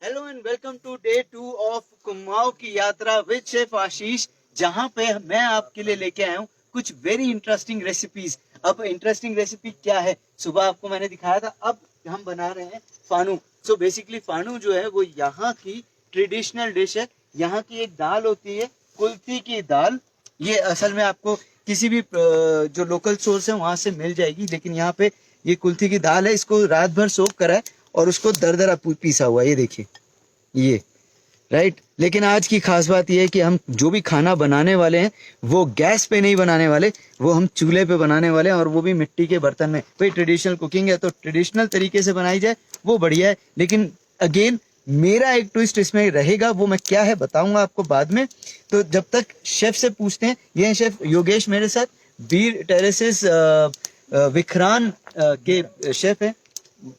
Hello and welcome to day 2 of Kumaon की यात्रा with chef आशीष, जहां पे मैं आपके लिए लेके आया हूँ कुछ वेरी इंटरेस्टिंग रेसिपीज। अब इंटरेस्टिंग रेसिपी क्या है, सुबह आपको मैंने दिखाया था। अब हम बना रहे हैं फानू। सो बेसिकली फानू जो है वो यहाँ की ट्रेडिशनल डिश है। यहाँ की एक दाल होती है, कुल्थी की दाल। ये असल में आपको किसी भी जो लोकल सोर्स है वहां से मिल जाएगी, लेकिन यहाँ पे ये कुल्थी की दाल है। इसको रात भर सोक करा है और उसको दरदरा पीसा हुआ है, ये देखिए ये राइट। लेकिन आज की खास बात ये है कि हम जो भी खाना बनाने वाले हैं वो गैस पे नहीं बनाने वाले, वो हम चूल्हे पे बनाने वाले हैं, और वो भी मिट्टी के बर्तन में। भाई ट्रेडिशनल कुकिंग है तो ट्रेडिशनल तरीके से बनाई जाए वो बढ़िया है, लेकिन अगेन मेरा एक ट्विस्ट इसमें रहेगा। वो मैं क्या है बताऊंगा आपको बाद में। तो जब तक शेफ से पूछते हैं, ये है शेफ योगेश मेरे साथ, वीर टेरेसेस विक्रान के शेफ है।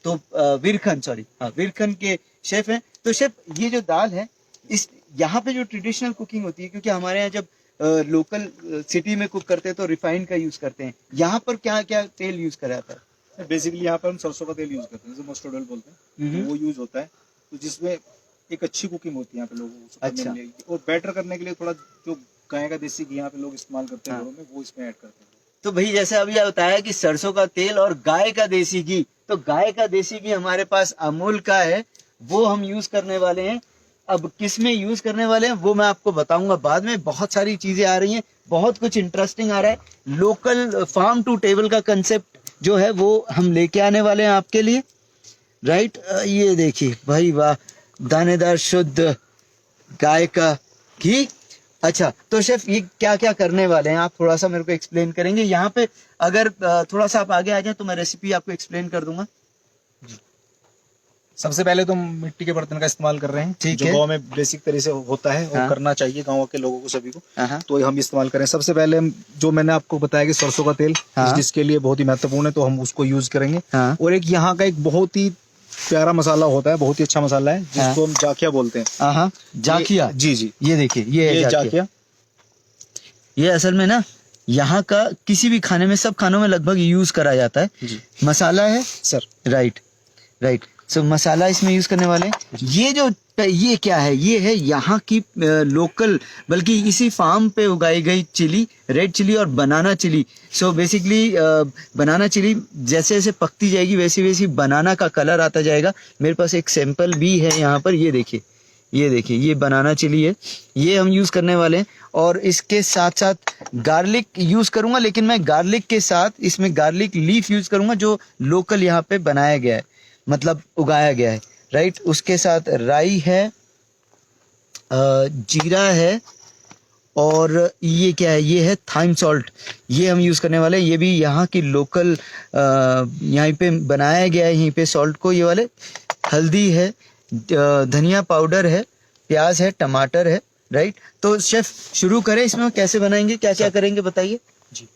तो वीरखन, सॉरी, हाँ वीरखन के शेफ हैं। तो शेफ ये जो दाल है, इस यहाँ पे जो ट्रेडिशनल कुकिंग होती है, क्योंकि हमारे यहाँ जब लोकल सिटी में कुक करते हैं तो रिफाइंड का यूज करते हैं, यहाँ पर क्या क्या तेल यूज करा जाता है? बेसिकली यहाँ पर हम सरसों का तेल यूज करते हैं, जैसे मस्टर्ड ऑयल बोलते हैं, तो वो यूज होता है। तो जिसमें एक अच्छी कुकिंग होती है यहाँ पे लोगों को। अच्छा। और बेटर करने के लिए थोड़ा जो गाय का देसी घी यहाँ पे लोग इस्तेमाल करते हैं घरों में, वो इसमें ऐड करते हैं। तो भाई जैसे अभी बताया कि सरसों का तेल और गाय का देसी घी, तो गाय का देसी घी हमारे पास अमूल का है, वो हम यूज करने वाले हैं। अब किस में यूज करने वाले हैं वो मैं आपको बताऊंगा बाद में। बहुत सारी चीजें आ रही हैं, बहुत कुछ इंटरेस्टिंग आ रहा है। लोकल फार्म टू टेबल का कंसेप्ट जो है वो हम लेके आने वाले हैं आपके लिए, राइट। ये देखिए भाई वाह, दानेदार शुद्ध गाय का घी। अच्छा, तो शेफ ये क्या क्या करने वाले हैं आप थोड़ा सा मेरे को एक्सप्लेन करेंगे? यहाँ पे अगर थोड़ा सा आप आगे आ जाए तो मैं रेसिपी आपको एक्सप्लेन कर दूंगा। सबसे पहले तो हम मिट्टी के बर्तन का इस्तेमाल कर रहे हैं, ठीक जो है। गांव में बेसिक तरह से होता है और हाँ। करना चाहिए गांव के लोगों को, सभी को। हाँ। तो हम इस्तेमाल करें। सबसे पहले हम, जो मैंने आपको बताया कि सरसों का तेल हाँ। इस डिश के लिए बहुत ही महत्वपूर्ण है, तो हम उसको यूज करेंगे। हाँ। और एक यहाँ का एक बहुत ही प्यारा मसाला होता है, बहुत ही अच्छा मसाला है, जिसको हम जाखिया बोलते हैं। हाँ, जाखिया। जी जी, ये देखिए ये जाखिया। ये असल में ना यहाँ का किसी भी खाने में, सब खानों में लगभग यूज करा जाता है। जी। मसाला है sir. Right right. So masala इसमें यूज करने वाले हैं। ये क्या है? ये है यहाँ की लोकल, बल्कि इसी फार्म पे उगाई गई चिली, रेड चिली और बनाना चिली। सो बेसिकली बनाना चिली जैसे जैसे पकती जाएगी वैसे वैसे बनाना का कलर आता जाएगा। मेरे पास एक सैंपल भी है यहाँ पर, ये देखिए ये बनाना चिली है, ये हम यूज करने वाले हैं। और इसके साथ साथ गार्लिक यूज करूंगा, लेकिन मैं गार्लिक के साथ इसमें गार्लिक लीफ यूज करूंगा जो लोकल यहाँ पे बनाया गया है, मतलब उगाया गया है, राइट। उसके साथ राई है, जीरा है, और ये क्या है? ये है थाइम सॉल्ट, ये हम यूज करने वाले हैं। ये भी यहाँ की लोकल यहाँ पे बनाया गया है, यहीं पे सॉल्ट को। ये वाले हल्दी है, धनिया पाउडर है, प्याज है, टमाटर है, राइट। तो शेफ शुरू करें, इसमें कैसे बनाएंगे, क्या क्या करेंगे बताइए जी।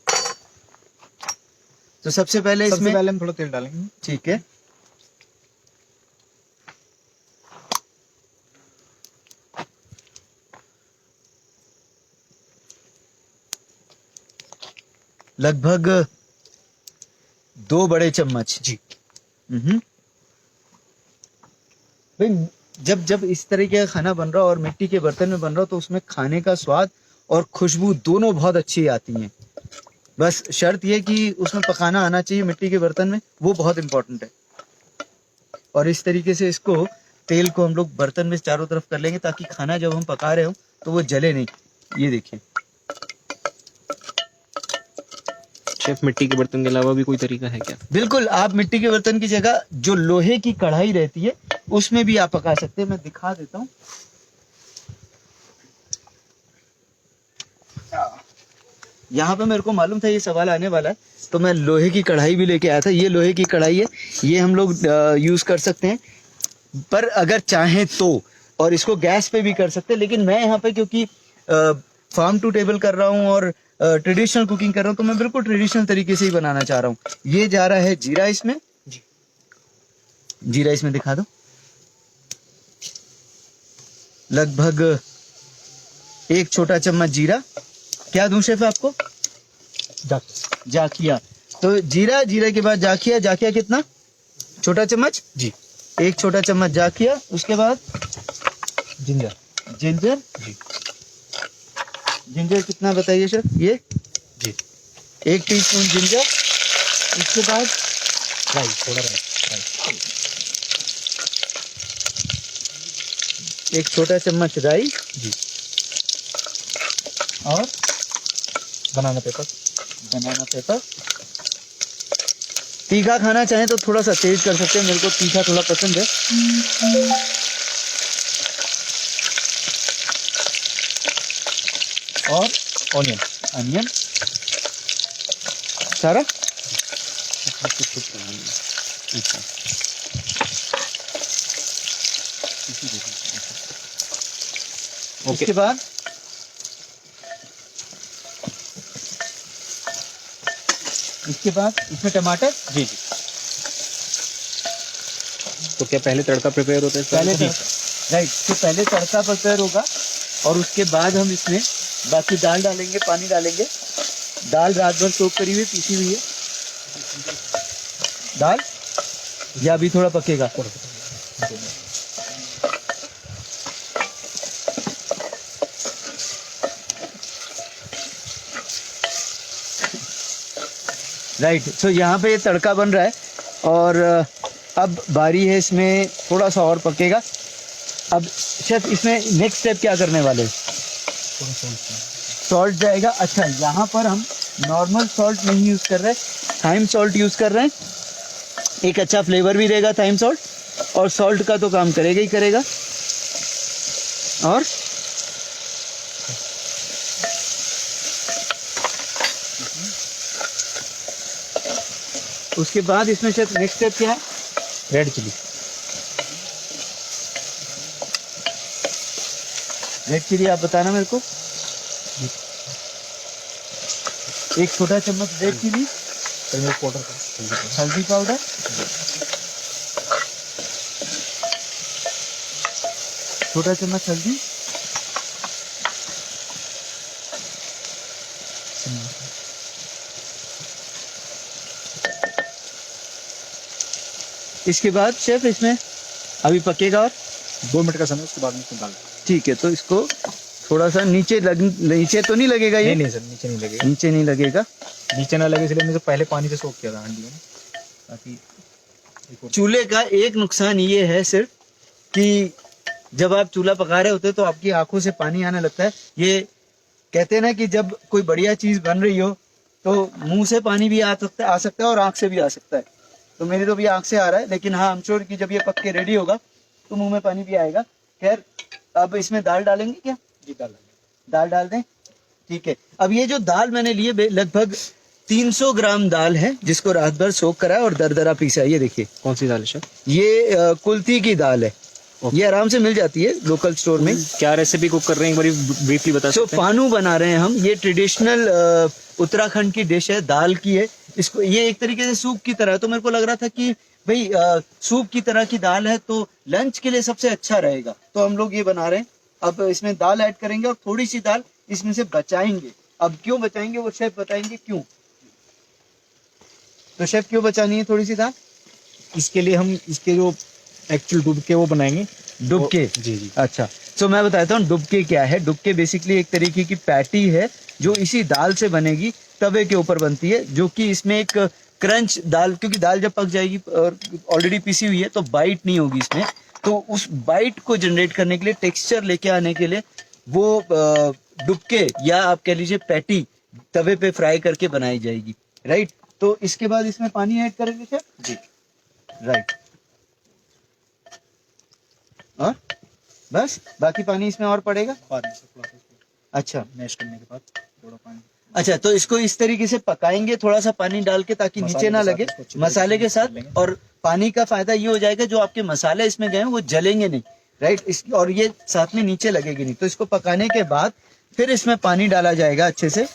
तो सबसे पहले हम थोड़ा तेल डालेंगे। ठीक है। लगभग 2 बड़े चम्मच। जी। भाई जब इस तरीके का खाना बन रहा हो और मिट्टी के बर्तन में बन रहा हो तो उसमें खाने का स्वाद और खुशबू दोनों बहुत अच्छी आती हैं। बस शर्त ये कि उसमें पकाना आना चाहिए मिट्टी के बर्तन में, वो बहुत इंपॉर्टेंट है। और इस तरीके से इसको, तेल को हम लोग बर्तन में चारों तरफ कर लेंगे ताकि खाना जब हम पका रहे हो तो वो जले नहीं। ये देखिए शेफ, मिट्टी के बर्तन के अलावा भी कोई तरीका है क्या? बिल्कुल, आप मिट्टी के बर्तन की जगह जो लोहे की कढ़ाई रहती है उसमें भी आप पका सकते हैं। मैं दिखा देता हूँ। यहाँ पे मेरे को मालूम था ये सवाल आने वाला है, तो मैं लोहे की कढ़ाई भी लेके आया था। ये लोहे की कढ़ाई है, ये हम लोग यूज कर सकते हैं, पर अगर चाहें तो, और इसको गैस पे भी कर सकते हैं। लेकिन मैं यहाँ पे क्योंकि फार्म टू टेबल कर रहा हूँ और ट्रेडिशनल कुकिंग कर रहा हूँ, तो मैं बिल्कुल ट्रेडिशनल तरीके से ही बनाना चाह रहा हूँ। ये जा रहा है जीरा इसमें। जी। जीरा इसमें दिखा दो। लगभग 1 छोटा चम्मच जीरा। क्या दूं शेफ आपको? जाखिया। तो जीरा के बाद जाखिया कितना? छोटा चम्मच। जी। एक छोटा चम्मच जाकिया, उसके बाद जिंजर जिंजर। जी जिंजर कितना बताइए शेफ? ये जी 1 टीस्पून जिंजर। उसके बाद राई, थोड़ा राई। एक छोटा चम्मच राई जी और बनाना पेपर। बनाना पेपर। तीखा खाना चाहें तो थोड़ा सा तेज कर सकते हैं, मेरे को तीखा थोड़ा पसंद है। और ऑनियन। अनियन सारा। उसके बाद इसमें टमाटर। जी जी। तो क्या पहले तड़का प्रिपेयर होता है इसका? पहले जी। राइट, तो पहले तड़का प्रिपेयर होगा और उसके बाद हम इसमें बाकी दाल डालेंगे, पानी डालेंगे। दाल रात भर सोक करी हुई पीसी हुई है दाल, या अभी थोड़ा पकेगा? राइट, तो यहाँ पे ये तड़का बन रहा है और अब बारी है इसमें थोड़ा सा और पकेगा। अब शेफ इसमें नेक्स्ट स्टेप क्या करने वाले हैं? सॉल्ट जाएगा। अच्छा, यहाँ पर हम नॉर्मल सॉल्ट नहीं यूज़ कर रहे, थाइम सॉल्ट यूज़ कर रहे हैं। एक अच्छा फ्लेवर भी देगा थाइम सॉल्ट, और सॉल्ट का तो काम करेगा ही करेगा। और उसके बाद इसमें शायद नेक्स्ट स्टेप क्या है? Red chilli. रेड चिली आप बताना मेरे को। एक छोटा चम्मच रेड चिली, टर्मरिक पाउडर, हल्दी पाउडर, छोटा चम्मच हल्दी, इसके बाद शेफ इसमें अभी पकेगा और 2 मिनट का समय, उसके बाद में इसमें डाल दें। ठीक है। तो इसको थोड़ा सा नीचे तो नहीं लगेगा ये? नहीं सर, नीचे नहीं लगेगा। नीचे नहीं लगेगा। नीचे ना लगे इसलिए मैंने पहले पानी से सोख किया था हांडी में, ताकि चूल्हे का एक नुकसान ये है सिर्फ कि जब आप चूल्हा पका रहे होते हो तो आपकी आंखों से पानी आने लगता है। ये कहते हैं ना कि जब कोई बढ़िया चीज बन रही हो तो मुंह से पानी भी आ सकता है और आंख से भी आ सकता है। तो मेरी तो भी आंख से आ रहा है, लेकिन हाँ, I'm sure कि जब ये पक के रेडी होगा तो मुंह में पानी भी आएगा। खैर, अब इसमें दाल डालेंगे क्या? जी डाल दें। दाल डाल दें, ठीक है। अब ये जो दाल मैंने ली है लगभग 300 ग्राम दाल है, जिसको रात भर सोख करा है और दरदरा पीसा है। ये देखिए। कौन सी दाल है सर? ये कुल्थी की दाल है। ये आराम से मिल जाती है लोकल स्टोर में। क्या रेसिपी कुक कर रहे हैं, एक बार ब्रीफली बता सकते हैं? पानू बना रहे हैं हम। ये ट्रेडिशनल उत्तराखंड की डिश है, दाल की है। इसको ये एक तरीके से सूप की तरह है, तो मेरे को लग रहा था कि भाई सूप की तरह की दाल है तो लंच के लिए सबसे अच्छा रहेगा, तो हम लोग ये बना रहे हैं। अब इसमें दाल ऐड करेंगे और थोड़ी सी दाल इसमें से बचाएंगे। अब क्यों बचाएंगे वो शेफ बताएंगे क्यों। तो शेफ क्यों बचानी है थोड़ी सी दाल? इसके लिए हम इसके जो एक्चुअल डुबके वो बनाएंगे। डुबके? जी जी। अच्छा, तो मैं बताता हूँ डुबके क्या है। डुबके बेसिकली एक तरीके की पैटी है जो इसी दाल से बनेगी, तवे के ऊपर बनती है, जो कि इसमें एक क्रंच दाल, क्योंकि दाल जब पक जाएगी और ऑलरेडी पिसी हुई है तो बाइट नहीं होगी इसमें, तो उस बाइट को जनरेट करने के लिए, टेक्सचर लेके आने के लिए वो डुबके या आप कह लीजिए पैटी तवे पे फ्राई करके बनाई जाएगी। राइट, तो इसके बाद इसमें पानी ऐड करेंगे शेफ जी। राइट, और बस बाकी पानी इसमें और पड़ेगा बाद में से थोड़ा सा अच्छा मैश करने के बाद थोड़ा पानी। अच्छा, तो इसको इस तरीके से पकाएंगे थोड़ा सा पानी डाल के, ताकि नीचे ना लगे मसाले के साथ। और पानी का फायदा ये हो जाएगा, जो आपके मसाले इसमें गए हैं वो जलेंगे नहीं। राइट, और ये साथ में नीचे लगेगी नहीं। तो इसको पकाने के बाद फिर इसमें पानी डाला जाएगा अच्छे से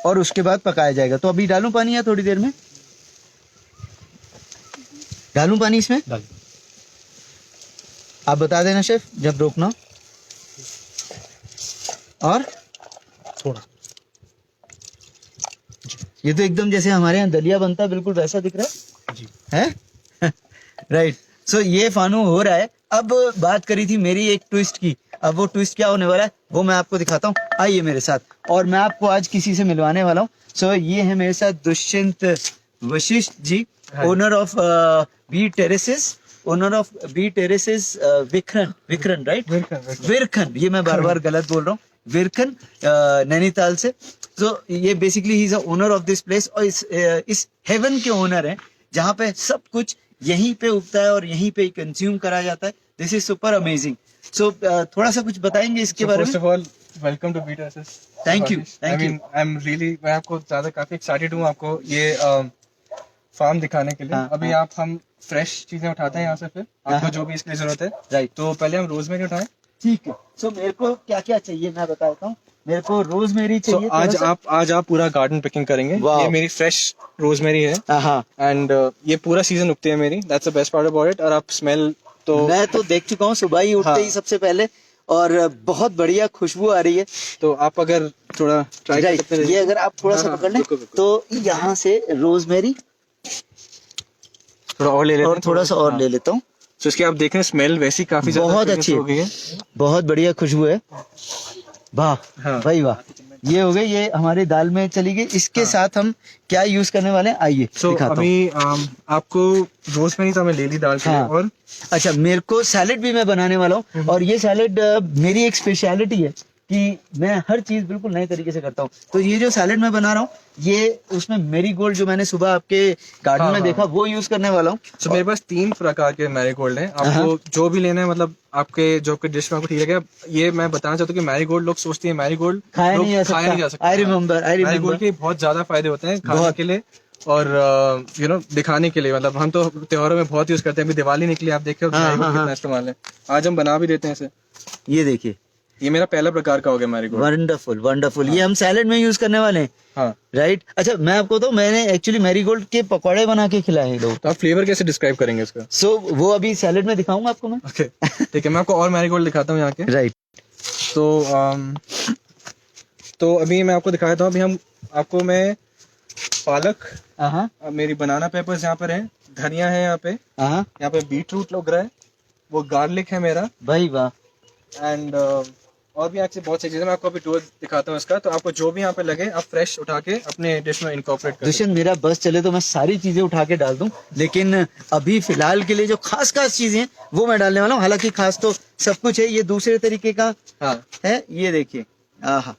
और उसके बाद पकाया जाएगा। तो अभी डालूं पानी या थोड़ी देर में डालूं पानी इसमें? आप बता देना शेफ जब रोकना। और थोड़ा ये तो एकदम जैसे हमारे यहाँ दलिया बनता है, बिल्कुल वैसा दिख रहा जी है। राइट, सो ये फानू हो रहा है। अब बात करी थी मेरी एक ट्विस्ट की, अब वो ट्विस्ट क्या होने वाला है वो मैं आपको दिखाता हूँ, आइए मेरे साथ। और मैं आपको आज किसी से मिलवाने वाला हूँ। सो ये है मेरे साथ Dushyant Vashishth ji, owner of B terraces, owner of B terraces विक्रन राइट, विरखन, ये मैं बार बार गलत बोल रहा हूँ, विरखन नैनीताल से। तो ये basically he is owner of this place, और इस हेवन के ओनर हैं जहाँ पे सब कुछ यहीं पे उगता है और यहीं पे कंज्यूम करा जाता है। This is super amazing. So थोड़ा सा कुछ बताएंगे इसके बारे में? First of all welcome to B terraces. Thank you, I thank you. Mean I am really, मैं आपको ज्यादा काफी एक्साइटेड हूँ आपको ये फार्म दिखाने के लिए। हाँ, अभी हाँ। आप हम फ्रेश चीजें उठाते हैं यहाँ से, फिर हाँ, आपको जो भी इसकी जरूरत है। राइट, तो पहले हम रोजमेरी उठाएं। ठीक है। सो मेरे को क्या क्या चाहिए मैं बता देता हूँ। मेरे को रोजमेरी तो चाहिए। आज आप पूरा गार्डन पिकिंग करेंगे। Wow. ये मेरी फ्रेश रोजमेरी है हाँ, एंड ये पूरा सीजन उगती है मेरी, that's the best part about it. और आप स्मेल तो मैं तो देख चुका हूँ सुबह ही उठते हाँ। ही सबसे पहले, और बहुत बढ़िया खुशबू आ रही है। तो आप अगर थोड़ा ट्राई कर राइट, सकते हैं। ये अगर आप थोड़ा सा हाँ, पकड़ लें बिल्कुल, बिल्कुल। तो यहाँ से रोजमेरी थोड़ा और ले लेते और हैं, थोड़ा सा और हाँ। ले लेता हूँ। तो इसकी आप देख रहे हैं स्मेल वैसी काफी ज्यादा बहुत fragrance अच्छी हो गई है। है, बहुत बढ़िया खुशबू है। वाह, हाँ। भाई वाह, ये हो गई, ये हमारी दाल में चली गई। इसके साथ हम क्या यूज करने वाले हैं आइए तो दिखाता हूँ। अभी आपको रोजमेरी तो हमें ले ली दाल के लिए, हाँ। और अच्छा, मेरे को सैलेड भी मैं बनाने वाला हूँ, और ये सैलेड मेरी एक स्पेशलिटी है कि मैं हर चीज बिल्कुल नए तरीके से करता हूँ। तो ये जो सैलेड मैं बना रहा हूँ, ये उसमें मेरीगोल्ड जो मैंने सुबह आपके गार्डन हाँ, में हाँ। देखा वो यूज करने वाला हूँ। तो मेरे पास 3 प्रकार के मैरीगोल्ड हैं। आपको जो भी लेना है, मतलब आपके जो आपके डिश में आपको ठीक लगे। ये मैं बताना चाहता हूँ कि मैरीगोल्ड, लोग सोचते हैं मैरीगोल्ड खाया लोग नहीं जा खाया नहीं जा सकता। I remember, I marigold remember. के बहुत ज्यादा फायदे होते हैं खाने बहुत। के लिए और दिखाने के लिए। मतलब हम तो त्योहारों में बहुत यूज करते हैं। अभी दिवाली निकली, आप देखे हो हाँ, मैरीगोल्ड हाँ, कितना इस्तेमाल है। आज हम बना भी देते हैं इसे। ये देखिए, ये मेरा पहला प्रकार का हो गया मैरीगोल्ड। Wonderful wonderful. ये हम सैलेड में यूज करने वाले हैं, हाँ, राइट। अच्छा, मैं आपको तो मैंने एक्चुअली मैरीगोल्ड के पकौड़े बना के खिलाए हैं लोग। तो आप फ्लेवर कैसे डिस्क्राइब करेंगे इसका? सो वो अभी सैलेड में दिखाऊंगा आपको मैं। ओके, ठीक है। मैं आपको और मैरीगोल्ड दिखाता हूँ यहाँ के। राइट, तो अभी मैं आपको दिखाता हूँ। अभी हम आपको मैं पालक, हाँ मेरी बनाना पेपर्स यहाँ पर है, धनिया है यहाँ पे, हाँ, यहाँ पे बीट रूट लग रहा है, वो गार्लिक है मेरा, भाई वाह। एंड और भी आपसे बहुत सी चीजें। मैं आपको अभी टूर दिखाता हूँ इसका। तो आपको जो भी यहाँ पे लगे आप फ्रेश उठा के अपने डिश में इनकॉर्पोरेट कर। दुष्यंत, मेरा बस चले तो मैं सारी चीजें उठा के डाल दूं, लेकिन अभी फिलहाल के लिए जो खास खास चीजें हैं वो मैं डालने वाला हूँ। हालांकि खास तो सब कुछ है, ये दूसरे तरीके का हाँ, है। ये देखिए, आहा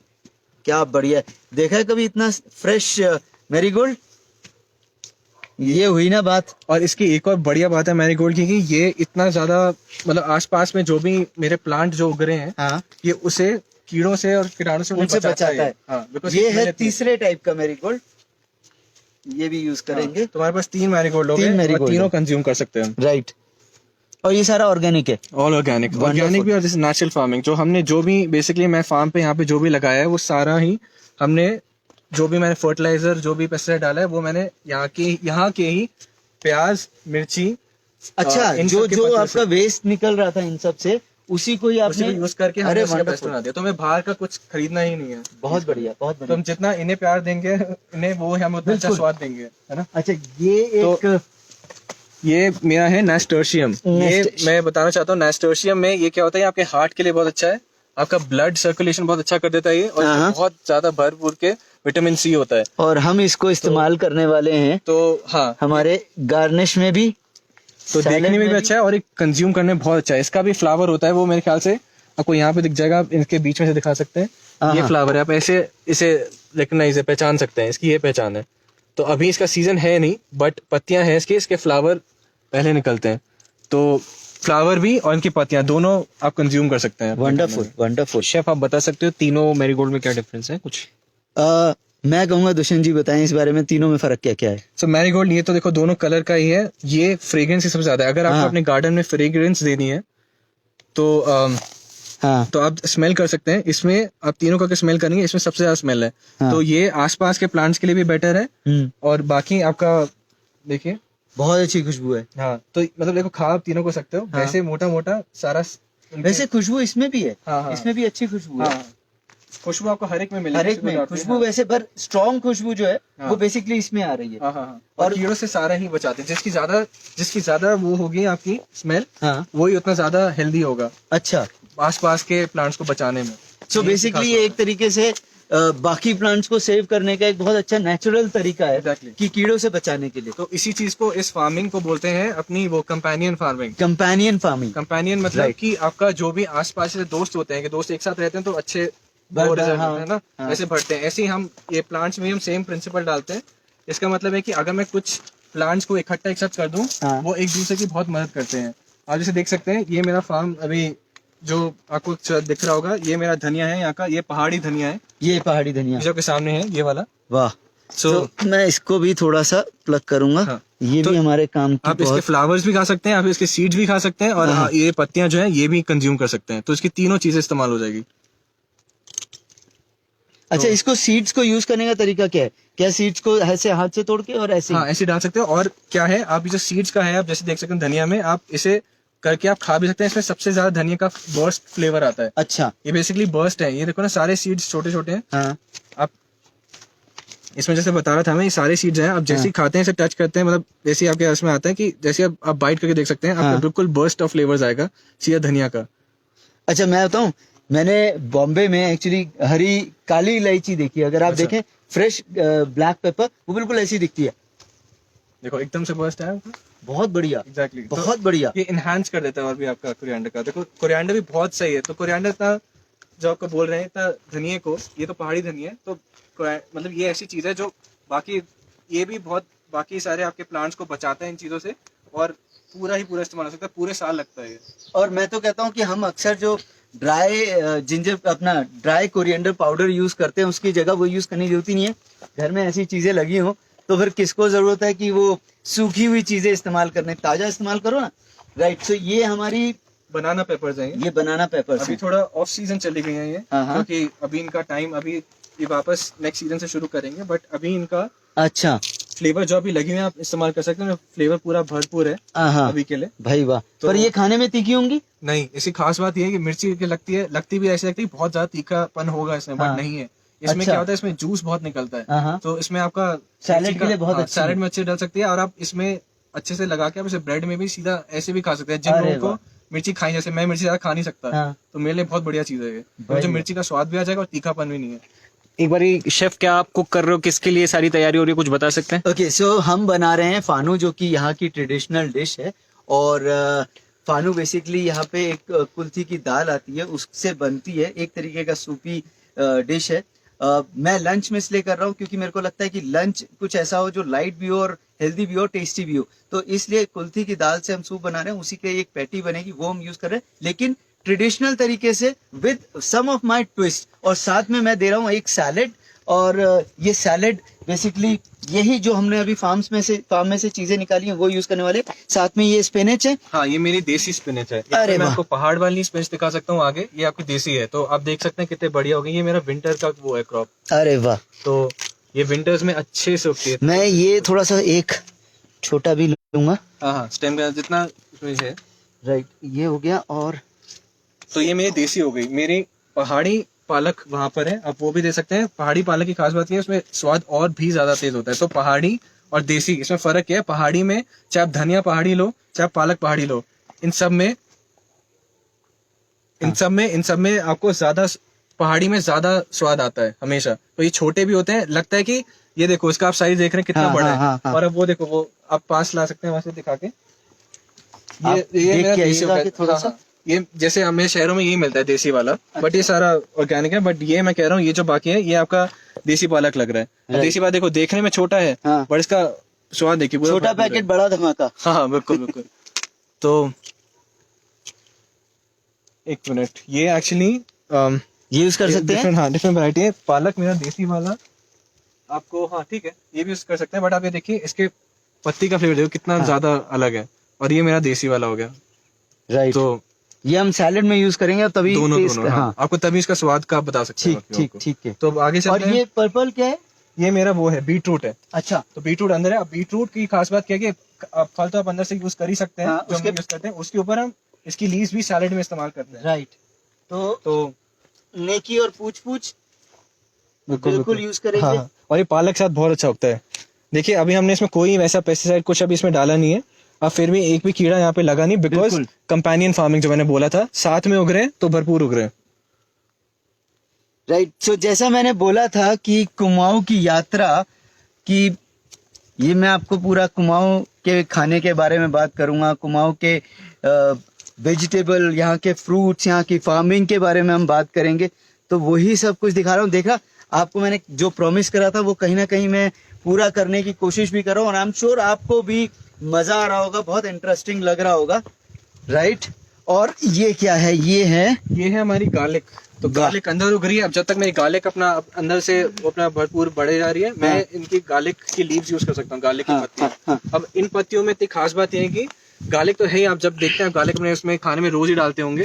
क्या बढ़िया है। देखा है कभी इतना फ्रेश मैरीगोल्ड? ये हुई ना बात। और इसकी एक और बढ़िया बात है मैरीगोल्ड की, कि ये इतना ज्यादा, मतलब आसपास में जो भी मेरे प्लांट जो उग रहे हैं, हाँ, ये उसे कीड़ों से और कीटाणु से उनसे बचाता है। हाँ, because ये इसमें है रहती तीसरे टाइप का मैरीगोल्ड, ये भी यूज करेंगे। हाँ, तो हमारे पास 3 मैरीगोल्ड हो 3 गए और marigold तीनों है। कंज्यूम कर सकते हैं हम। राइट, और ये सारा ऑर्गेनिक है। All organic, Wonderful. ऑर्गेनिक भी और जैसे नेचुरल फार्मिंग। जो हमने जो भी बेसिकली मैं फार्म पे यहाँ पे जो भी लगाया है, वो सारा ही हमने, जो भी मैंने फर्टिलाइजर, जो भी पेस्टिसाइड डाला है, वो मैंने यहाँ के ही प्याज, मिर्ची, अच्छा, इन जो सब के जो पत्ते आपका वेस्ट निकल रहा था इन सब से, उसी को ही उसी आपने को यूज करके अरे हमने उसका पेस्ट wonderful. बना दिया। तो हमें बाहर का कुछ खरीदना ही नहीं है। बहुत बढ़िया, बहुत तो बढ़िया। हम जितना इन्हें प्यार देंगे, इन्हें वो हमें उतना अच्छा बिल्कुल। स्वाद देंगे, है ना। अच्छा, ये एक ये मेरा है नास्टर्शियम। ये Nasturtium. मैं बताना चाहता हूँ, नास्टर्शियम में ये क्या होता है, आपके हार्ट के लिए बहुत अच्छा है, आपका ब्लड सर्कुलेशन बहुत अच्छा कर देता है ये, और हाँ। इसमें बहुत ज्यादा भरपूर के विटामिन सी होता है। और हम इसको इस्तेमाल करने वाले हैं तो हाँ, हमारे गार्निश में भी, तो सैलेड देखने में में भी भी। अच्छा है और एक कंज्यूम करने में बहुत अच्छा है। इसका भी फ्लावर होता है, वो मेरे ख्याल से आपको यहाँ पे दिख जाएगा, आप इनके बीच में से दिखा सकते हैं। ये हाँ। फ्लावर है, आप ऐसे इसे रिकग्नाइज पहचान सकते हैं, इसकी ये पहचान है। तो अभी इसका सीजन है नहीं, बट पत्तियां हैं इसके फ्लावर पहले निकलते हैं। तो फ्लावर भी और इनकी पत्तियां दोनों आप कंज्यूम कर सकते हैं। Wonderful wonderful. शेफ, आप बता सकते हो तीनों मैरीगोल्ड में क्या डिफरेंस है कुछ? मैं कहूंगा दुष्यंत जी बताएं इस बारे में, तीनों में फर्क क्या क्या है। सो मैरीगोल्ड, ये तो देखो दोनों कलर का ही है, ये फ्रेग्रेंस ही सबसे ज्यादा है। अगर आपको हाँ। अपने गार्डन में फ्रेग्रेंस देनी है तो हाँ, तो आप स्मेल कर सकते हैं। इसमें आप तीनों का स्मेल करेंगे, इसमें सबसे ज्यादा स्मेल है। हाँ। तो ये आसपास के प्लांट्स के लिए भी बेटर है, और बाकी आपका देखिए, बहुत अच्छी खुशबू है। हाँ, तो मतलब देखो, खा आप तीनों को सकते हो। हाँ। वैसे मोटा मोटा सारा वैसे खुशबू इसमें भी है, हाँ, हाँ। इसमें भी अच्छी खुशबू है। हाँ, खुशबू आपको हर एक में मिलेगी, हर एक में खुशबू वैसे, पर स्ट्रॉन्ग खुशबू जो है हाँ। वो बेसिकली इसमें आ रही है। हाँ हाँ हाँ। और कीड़ों से सारा ही बचाते हैं। जिसकी ज्यादा वो होगी आपकी स्मेल, हाँ, वही उतना ज्यादा हेल्दी होगा अच्छा। आसपास के प्लांट्स को बचाने में। सो बेसिकली ये एक तरीके से बाकी प्लांट्स को सेव करने का एक बहुत अच्छा नेचुरल तरीका है Exactly. कि कीड़ों से बचाने के लिए। तो इसी चीज को, इस फार्मिंग को बोलते हैं अपनी वो companion farming. Companion farming. Companion मतलब Right. कि आपका जो भी आसपास से दोस्त होते हैं, कि दोस्त एक साथ रहते हैं तो अच्छे बढ़- वो result हाँ, होते हैं ना, हाँ। ऐसे बढ़ते हैं। ऐसे ही हम ये प्लांट्स में हम सेम प्रिंसिपल डालते हैं। इसका मतलब है कि अगर मैं कुछ प्लांट्स को इकट्ठा एक साथ कर दूं, हाँ। वो एक दूसरे की बहुत मदद करते हैं। आप जैसे देख सकते हैं, ये मेरा फार्म अभी जो आपको दिख रहा होगा, ये मेरा धनिया है यहाँ का, ये पहाड़ी धनिया है ये पहाड़ी धनिया, जो के सामने है, ये वाला। वाह। So- तो मैं इसको भी थोड़ा सा प्लग करूंगा। हाँ। ये तो भी हमारे काम की आप इसके बहुत। फ्लावर्स भी खा सकते हैं, आप इसके सीड्स भी खा सकते हैं, और हाँ। ये पत्तियां जो हैं ये भी कंज्यूम कर सकते हैं। तो इसकी तीनों चीजें इस्तेमाल हो जाएगी। अच्छा, इसको सीड्स को यूज करने का तरीका क्या है? क्या सीड्स को ऐसे हाथ से तोड़ के और ऐसे ही? हाँ, ऐसे डाल सकते हो। और क्या है, आप ये जो सीड्स का है, आप जैसे देख सकते हैं धनिया में, आप इसे करके आप खा भी सकते हैं। इसमें सबसे ज्यादा धनिया का बर्स्ट फ्लेवर आता है। अच्छा, ये बेसिकली बर्स्ट है। ये देखो ना, सारे सीड्स छोटे छोटे हैं। हाँ, आप इसमें जैसे बता रहा था मैं, ये सारे सीड्स हैं। आप जैसे ही खाते हैं, इसे टच करते हैं, मतलब जैसे ही आपके इसमें आता है कि जैसे आप बाइट करके देख सकते हैं, आपको हाँ। बिल्कुल बर्स्ट ऑफ फ्लेवर्स आएगा सीधा धनिया का। अच्छा। मैं बताऊं, मैंने बॉम्बे में एक्चुअली हरी काली इलायची देखी है। अगर आप अच्छा। देखें फ्रेश ब्लैक पेपर, वो बिल्कुल ऐसी दिखती है। देखो एकदम से बर्स्ट है। बहुत बढ़िया, एग्जैक्टली, बहुत बढ़िया। ये इनहांस कर देता है और भी आपका कोरिएंडर का। देखो कोरिएंडर भी बहुत सही है। तो कोरिएंडर इतना जो आपको बोल रहे हैं, इतना धनिया को, ये तो पहाड़ी धनिया है, तो मतलब ये ऐसी चीज है जो बाकी, ये भी बहुत बाकी सारे आपके प्लांट्स को बचाता है इन चीजों से, और पूरा इस्तेमाल हो सकता है, पूरे साल लगता है ये। और मैं तो कहता हूँ कि हम अक्सर जो ड्राई जिंजर, अपना ड्राई कोरिएंडर पाउडर यूज करते हैं, उसकी जगह वो यूज करने की जरूरत ही नहीं है। घर में ऐसी चीजें लगी हो तो फिर किसको जरूरत है कि वो सूखी हुई चीजें इस्तेमाल करने, ताजा इस्तेमाल करो ना। राइट। सो ये हमारी बनाना पेपर्स हैं ये बनाना पेपर्स अभी हैं। थोड़ा ऑफ सीजन चली गई है ये, हाँ, हाँ। क्योंकि अभी इनका टाइम, अभी ये वापस नेक्स्ट सीजन से शुरू करेंगे, बट अभी इनका अच्छा, फ्लेवर जो अभी लगी हुई है आप इस्तेमाल कर सकते हैं। फ्लेवर पूरा भरपूर है हाँ अभी के लिए। भाई वाह। तो- पर ये खाने में तीखी होंगी? नहीं, इसकी खास बात ये है कि मिर्ची की लगती भी ऐसी लगती है, बहुत ज्यादा तीखापन होगा इसमें, हाँ। बट नहीं है। इसमें अच्छा। क्या होता है, इसमें जूस बहुत निकलता है। हाँ। तो इसमें आपका सैलेड मिर्ची के लिए बहुत अच्छी सैलेड है। में अच्छे डाल सकती है, और आप इसमें अच्छे से लगा के आप इसे ब्रेड में भी सीधा ऐसे भी खा सकते हैं। जिन अरे लोगों वाह। को मिर्ची खाई, जैसे मैं मिर्ची ज्यादा खा नहीं सकता, हाँ। तो मेरे लिए बहुत बढ़िया चीज है ये। भाई मुझे मिर्ची का स्वाद भी आ जाएगा और तीखापन भी नहीं है। एक बारी शेफ, क्या आप कुक कर रहे हो? किसके लिए सारी तैयारी हो रही है, कुछ बता सकते हैं? ओके, सो हम बना रहे हैं फानू, जो कि यहाँ की ट्रेडिशनल डिश है। और फानू बेसिकली यहाँ पे एक कुल्थी की दाल आती है, उससे बनती है, एक तरीके का सूपी डिश है। मैं लंच में इसलिए कर रहा हूँ क्योंकि मेरे को लगता है कि लंच कुछ ऐसा हो जो लाइट भी हो और हेल्दी भी हो, टेस्टी भी हो। तो इसलिए कुल्थी की दाल से हम सूप बना रहे हैं, उसी के एक पैटी बनेगी, वो हम यूज कर रहे हैं, लेकिन ट्रेडिशनल तरीके से with some of my twist. और साथ में मैं दे रहा हूँ एक सैलेड। और ये सैलेड बेसिकली यही जो हमने अभी फार्म में से चीजें निकाली हैं वो यूज करने वाले। साथ में ये स्पिनच है। हाँ, ये मेरी देसी स्पिनच है। अरे मैं वाह। आपको पहाड़ वाली स्पिनच दिखा सकता हूँ आगे, ये आपकी देसी है। तो आप देख सकते हैं कितने बढ़िया हो गई। ये मेरा विंटर का वो है क्रॉप, अरे वाह। तो ये विंटर्स में अच्छे से उगती है। मैं ये थोड़ा सा एक छोटा भी लूंगा। हाँ हाँ, स्टेम का जितना इसमें है। राइट, ये हो गया। और तो ये मेरी देसी हो गई। मेरी पहाड़ी पालक वहां पर है, आप वो भी दे सकते हैं। पहाड़ी पालक की खास बात ये है, उसमें स्वाद और भी ज्यादा तेज होता है। तो पहाड़ी और देसी, इसमें फर्क क्या है? पहाड़ी में चाहे आप धनिया पहाड़ी लो, चाहे आप पालक पहाड़ी लो, इन सब में आपको ज्यादा, पहाड़ी में ज्यादा स्वाद आता है हमेशा। तो ये छोटे भी होते हैं, लगता है कि ये देखो, इसका आप साइज देख रहे हैं कितना हाँ, बड़ा हाँ, है। हाँ। और अब वो देखो, वो आप पास ला सकते हैं वहां से दिखा के। आप देख मेरा के देसी हो आइएगा गया। कि थोड़ा हाँ, सा। हाँ। ये जैसे हमें शहरों में यही मिलता है देसी वाला, बट ये सारा ऑर्गेनिक है। बट ये मैं कह रहा हूँ, ये जो बाकी है, ये आपका देसी पालक लग रहा है। Right. देसी पालक देखो, देखने में छोटा है, हाँ। बट इसका स्वाद देखिए, पूरा छोटा भरपूर है। पैकेट बड़ा धमाका। हाँ हाँ, बिल्कुल बिल्कुल। तो एक मिनट, ये एक्चुअली ये यूज कर सकते हैं। हाँ, डिफरेंट वैरायटी है। पालक मेरा देसी वाला आपको, हाँ ठीक है, ये भी यूज कर सकते हैं। बट आप ये देखिए, इसके पत्ती का फ्लेवर देखो कितना ज्यादा अलग है। और ये मेरा देसी वाला हो गया। राइट, तो ये हम सैलेड में यूज करेंगे तभी दोनों taste- दोनों, हाँ। आपको तभी इसका स्वाद का आप बता सकते हैं। ठीक ठीक ठीक है। तो अब आगे और चलते हैं। ये पर्पल क्या है? ये मेरा वो है, बीट रूट है। अच्छा, तो बीट रूट अंदर है। अब बीट रूट की खास बात क्या है कि आप फल तो आप अंदर से यूज कर ही सकते हैं, हाँ, जो हम यूज करते हैं। उसके ऊपर हम इसकी लीव्स भी सैलेड में इस्तेमाल करते हैं। राइट। तो तो नेकी और पूछ पूछ बिल्कुल यूज करेंगे। हाँ, और ये पालक के साथ बहुत अच्छा उगता है। देखिए अभी हमने इसमें कोई वैसा पेस्टिसाइड कुछ अभी इसमें डाला नहीं है, अब फिर भी एक भी कीड़ा यहाँ पे लगा नहीं, बिकॉज बिल्कुल। कंपेनियन फार्मिंग जो मैंने बोला था, साथ में उग रहे हैं तो भरपूर उग रहे हैं। राइट। सो जैसा मैंने बोला था कि कुमाऊं की यात्रा की, ये मैं आपको पूरा कुमाऊं के खाने के बारे में बात करूंगा, कुमाऊं के वेजिटेबल, यहाँ के फ्रूट्स, यहाँ की फार्मिंग के बारे में हम बात करेंगे। तो वही सब कुछ दिखा रहा हूँ। देखा, आपको मैंने जो प्रॉमिस करा था वो कहीं ना कहीं मैं पूरा करने की कोशिश भी कर रहा हूँ, और आई एम श्योर आपको भी मजा आ रहा होगा, बहुत इंटरेस्टिंग लग रहा होगा। राइट। और ये क्या है? ये है हमारी गार्लिक। तो गार्लिक अंदर उग रही है। अब जब तक मेरी गार्लिक अपना अंदर से अपना भरपूर बढ़े जा रही है, मैं इनकी गार्लिक की लीव्स यूज कर सकता हूँ, गार्लिक की पत्तियां। अब इन पत्तियों में इतनी खास बात यह है कि गार्लिक तो है ही, आप जब देखते हैं गार्लिक में उसमें खाने में रोज ही डालते होंगे,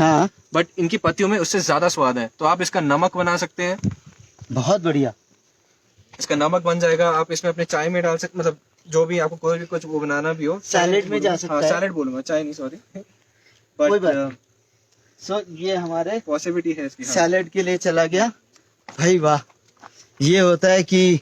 बट इनकी पत्तियों में उससे ज्यादा स्वाद है। तो आप इसका नमक बना सकते हैं। बहुत बढ़िया। इसका नमक बन जाएगा, आप इसमें अपने चाय में डाल सकते, मतलब जो भी आपको कोई भी कुछ वो बनाना भी हो, सैलेड में जा सकता है। सैलेड बोलूंगा, चाय नहीं, सॉरी। कोई बात। सो ये हमारे पॉसिबिलिटी है इसकी। सैलेड के लिए चला गया। भाई वाह, ये होता है कि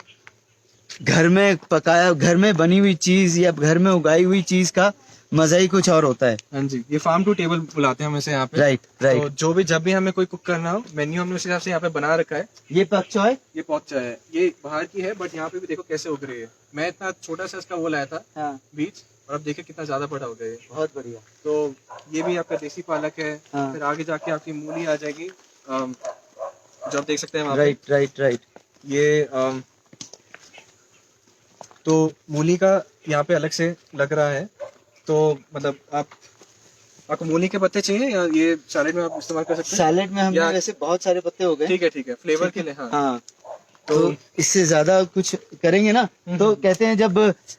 घर में पकाया, घर में बनी हुई चीज या घर में उगाई हुई चीज का मजा ही कुछ और होता है। हाँ जी, ये फार्म टू टेबल बुलाते हैं हम इसे यहाँ पे। राइट। तो जो भी जब भी हमें कोई कुक करना हो, मेन्यू हमने उस हिसाब से यहाँ पे बना रखा है। ये पक चॉय, ये पॉक चाय है, ये बाहर की है, बट यहाँ पे भी देखो कैसे उग रही है। मैं इतना छोटा सा इसका वो लाया था बीज, और अब देखिए कितना ज्यादा बड़ा हो गया है। बहुत बढ़िया। तो ये भी आपका देसी पालक है। हाँ। फिर आगे जाके आपकी मूली आ जाएगी, जो आप देख सकते हैं वहाँ पे। Right right right. ये तो मूली का यहाँ पे अलग से लग रहा है। तो मतलब आपको मूली के पत्ते चाहिए या ये सैलेड में आप इस्तेमाल कर सकते हैं? सैलेड में हमने वैसे बहुत सारे पत्ते हो गए। ठीक है, फ्लेवर के लिए। हाँ। तो इससे ज्यादा कुछ करेंगे ना, तो कहते हैं जब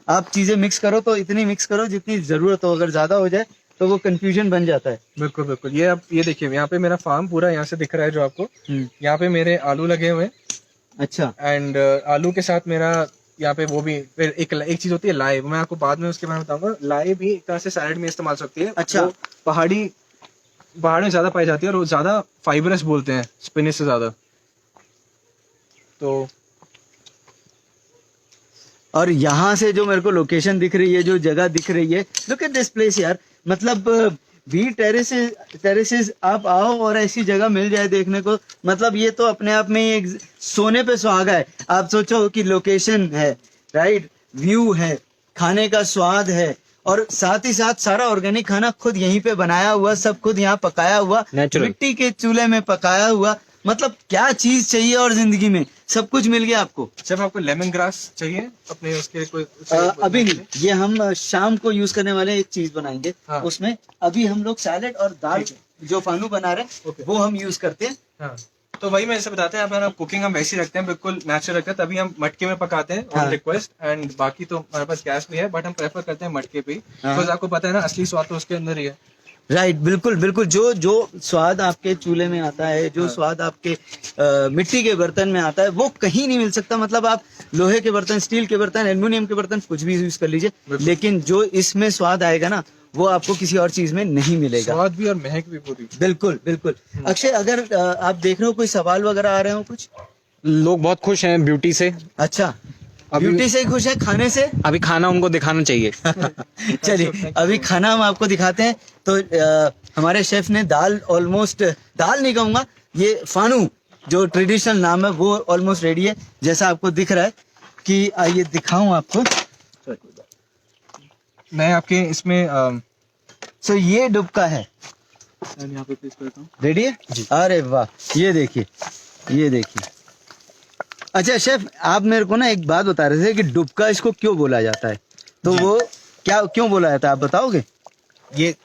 आप चीजें मिक्स करो तो इतनी मिक्स करो जितनी जरूरत हो, अगर ज्यादा हो जाए तो वो कंफ्यूजन बन जाता है। बिल्कुल बिल्कुल। ये आप ये देखिए, यहाँ पे मेरा फार्म पूरा यहाँ से दिख रहा है जो आपको। यहाँ पे मेरे आलू लगे हुए हैं। अच्छा। एंड आलू के साथ मेरा यहाँ पे वो भी फिर एक चीज होती है लाई, मैं आपको बाद में उसके बारे में बताऊंगा। लाई भी एक तरह से सैलेड में इस्तेमाल हो सकती है। अच्छा। पहाड़ में ज्यादा पाई जाती है और वो ज्यादा फाइबरस बोलते हैं स्पिनिच से ज्यादा। तो और यहाँ से जो मेरे को लोकेशन दिख रही है, जो जगह दिख रही है, लुक एट दिस प्लेस यार। मतलब वी टेरेसेस आप आओ और ऐसी जगह मिल जाए देखने को, मतलब ये तो अपने आप में ही एक सोने पे सुहागा है। आप सोचो कि लोकेशन है, राइट, व्यू है, खाने का स्वाद है, और साथ ही साथ सारा ऑर्गेनिक खाना खुद यहीं पे बनाया हुआ, सब खुद यहाँ पकाया हुआ, मिट्टी के चूल्हे में पकाया हुआ। मतलब क्या चीज चाहिए और जिंदगी में सब कुछ मिल गया आपको। सिर्फ आपको लेमन ग्रास चाहिए अपने उसके कोई अभी नहीं, ये हम शाम को यूज करने वाले एक चीज बनाएंगे। हाँ। उसमें अभी हम लोग सैलेड और दाल जो फानू बना रहे हैं वो हम यूज करते हैं। हाँ। तो वही मैं ऐसे बताते हैं, यहाँ पे कुकिंग हम वैसे ही रखते हैं, बिल्कुल नेचुरल रखते हैं, तभी हम मटके में पकाते हैं ऑन रिक्वेस्ट। एंड बाकी तो हमारे पास गैस भी है, बट हम प्रेफर करते हैं मटके पे, बिकॉज आपको पता है ना असली स्वाद तो उसके अंदर ही है। राइट, बिल्कुल बिल्कुल। जो स्वाद आपके चूल्हे में आता है, जो स्वाद आपके मिट्टी के बर्तन में आता है, वो कहीं नहीं मिल सकता। मतलब आप लोहे के बर्तन, स्टील के बर्तन, एल्युमिनियम के बर्तन, कुछ भी यूज कर लीजिए, लेकिन जो इसमें स्वाद आएगा ना, वो आपको किसी और चीज में नहीं मिलेगा। स्वाद भी और महक भी पूरी। बिल्कुल बिल्कुल। अक्षय, अगर आप देख रहे हो कोई सवाल वगैरह आ रहे हो कुछ? लोग बहुत खुश हैं ब्यूटी से। अच्छा, ब्यूटी से खुश है, खाने से? अभी खाना उनको दिखाना चाहिए। चलिए अभी खाना हम आपको दिखाते हैं। तो हमारे शेफ ने दाल, ऑलमोस्ट दाल नहीं कहूंगा, ये फानू जो ट्रेडिशनल नाम है वो ऑलमोस्ट रेडी है, जैसा आपको दिख रहा है। कि आइए दिखाऊं आपको। मैं आपके इसमें सो ये डुबका है, यहाँ पे प्लेस करता हूँ। रेडी है जी। अरे वाह, ये देखिए, ये देखिए। अच्छा शेफ, आप मेरे को ना एक बात बता रहे थे कि डुबका इसको क्यों बोला जाता है, तो वो क्या क्यों बोला जाता है, आप बताओगे? ये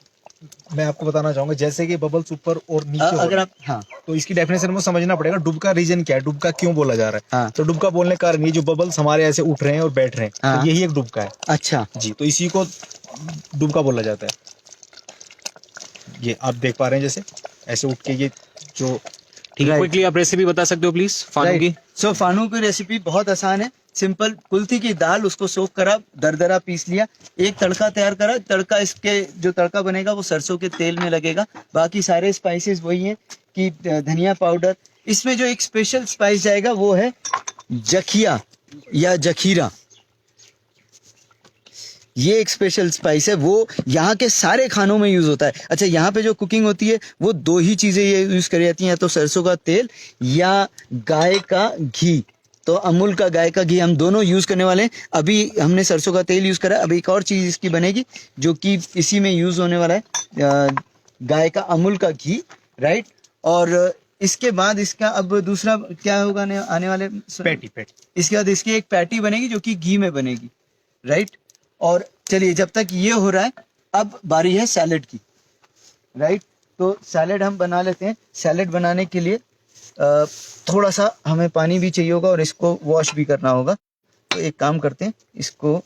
मैं आपको बताना चाहूंगा, जैसे कि बबल्स ऊपर और नीचे अगर आप, हाँ, तो इसकी डेफिनेशन में समझना पड़ेगा डुबका रीजन क्या है, डुबका क्यों बोला जा रहा है। हाँ। तो डुबका बोलने का कारण ये जो बबल्स हमारे ऐसे उठ रहे हैं और बैठ रहे हैं, हाँ। तो यही एक डुबका है अच्छा जी। तो इसी को डुबका बोला जाता है। ये आप देख पा रहे हैं, जैसे ऐसे उठ के ये जो ठीक है, क्विकली आप रेसिपी बता सकते हो प्लीज फानू की? सो फानू की रेसिपी बहुत आसान है, सिंपल। कुल्थी की दाल, उसको सोख करा, दरदरा पीस लिया, एक तड़का तैयार करा। तड़का, इसके जो तड़का बनेगा वो सरसों के तेल में लगेगा। बाकी सारे स्पाइसेस वही हैं कि धनिया पाउडर। इसमें जो एक स्पेशल स्पाइस जाएगा वो है जखिया या जखीरा, ये एक स्पेशल स्पाइस है, वो यहाँ के सारे खानों में यूज होता है। अच्छा, यहाँ पे जो कुकिंग होती है वो दो ही चीजें ये यूज करी जाती हैं, या तो सरसों का तेल या गाय का घी। तो अमूल का गाय का घी हम दोनों यूज करने वाले हैं। अभी हमने सरसों का तेल यूज करा, अभी एक और चीज इसकी बनेगी जो कि इसी में यूज होने वाला है, गाय का अमूल का घी, राइट। और इसके बाद इसका अब दूसरा क्या होगा आने वाले पैटी। इसके बाद इसकी एक पैटी बनेगी जो कि घी में बनेगी, राइट। और चलिए, जब तक ये हो रहा है अब बारी है सैलेड की, राइट। तो सैलेड हम बना लेते हैं। सैलेड बनाने के लिए थोड़ा सा हमें पानी भी चाहिए होगा और इसको वॉश भी करना होगा। तो एक काम करते हैं, इसको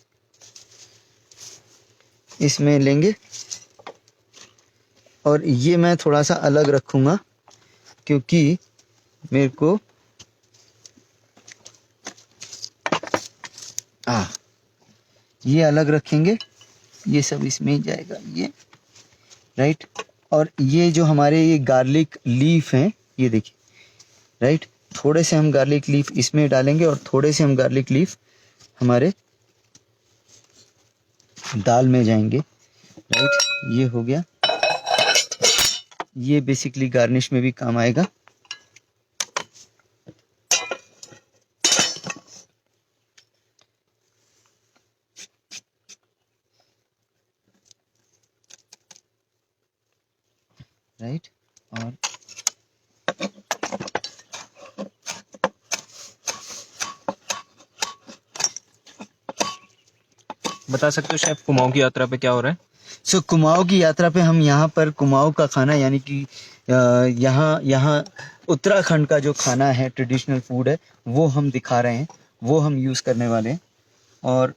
इसमें लेंगे और ये मैं थोड़ा सा अलग रखूँगा क्योंकि मेरे को ये अलग रखेंगे, ये सब इसमें ही जाएगा, ये राइट। और ये जो हमारे ये गार्लिक लीफ हैं, ये देखिए, राइट। थोड़े से हम गार्लिक लीफ इसमें डालेंगे और थोड़े से हम गार्लिक लीफ हमारे दाल में जाएंगे, राइट। ये हो गया, ये बेसिकली गार्निश में भी काम आएगा। राइट। और बता सकते हो शेफ कुमाऊं की यात्रा पे क्या हो रहा है? सो कुमाऊं की यात्रा पे हम यहाँ पर कुमाऊं का खाना, यानी कि यहाँ उत्तराखंड का जो खाना है, ट्रेडिशनल फूड है, वो हम दिखा रहे हैं, वो हम यूज़ करने वाले हैं और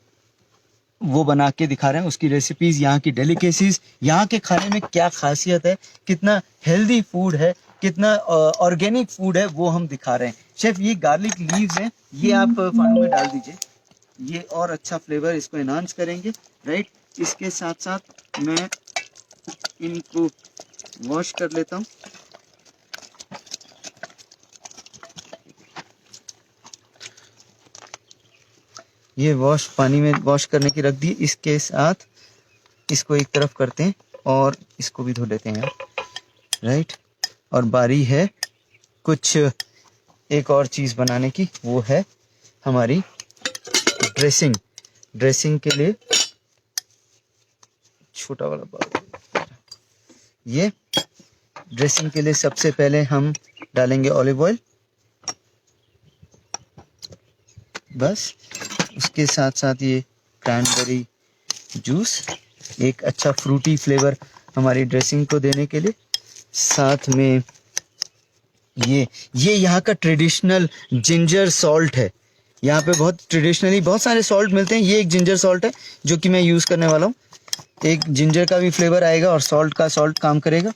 वो बना के दिखा रहे हैं। उसकी रेसिपीज, यहाँ की डेलिकेसीज, यहाँ के खाने में क्या खासियत है, कितना हेल्दी फूड है, कितना ऑर्गेनिक फूड है, वो हम दिखा रहे हैं। शेफ, ये गार्लिक लीव्स हैं, ये आप फानू में डाल दीजिए, ये और अच्छा फ्लेवर इसको एनहांस करेंगे, राइट। इसके साथ साथ मैं इनको वॉश कर लेता हूँ। ये पानी में वॉश करने की रख दी। इसके साथ इसको एक तरफ करते हैं और इसको भी धो लेते हैं यार, राइट। और बारी है कुछ एक और चीज़ बनाने की, वो है हमारी ड्रेसिंग। ड्रेसिंग के लिए छोटा वाला बाउल, ये ड्रेसिंग के लिए सबसे पहले हम डालेंगे ऑलिव ऑयल, बस। उसके साथ साथ ये क्रैनबेरी जूस, एक अच्छा फ्रूटी फ्लेवर हमारी ड्रेसिंग को देने के लिए। साथ में ये यहाँ का ट्रेडिशनल जिंजर सॉल्ट है। यहाँ पे बहुत ट्रेडिशनली बहुत सारे सॉल्ट मिलते हैं, ये एक जिंजर सॉल्ट है जो कि मैं यूज़ करने वाला हूँ। एक जिंजर का भी फ्लेवर आएगा और सॉल्ट काम करेगा,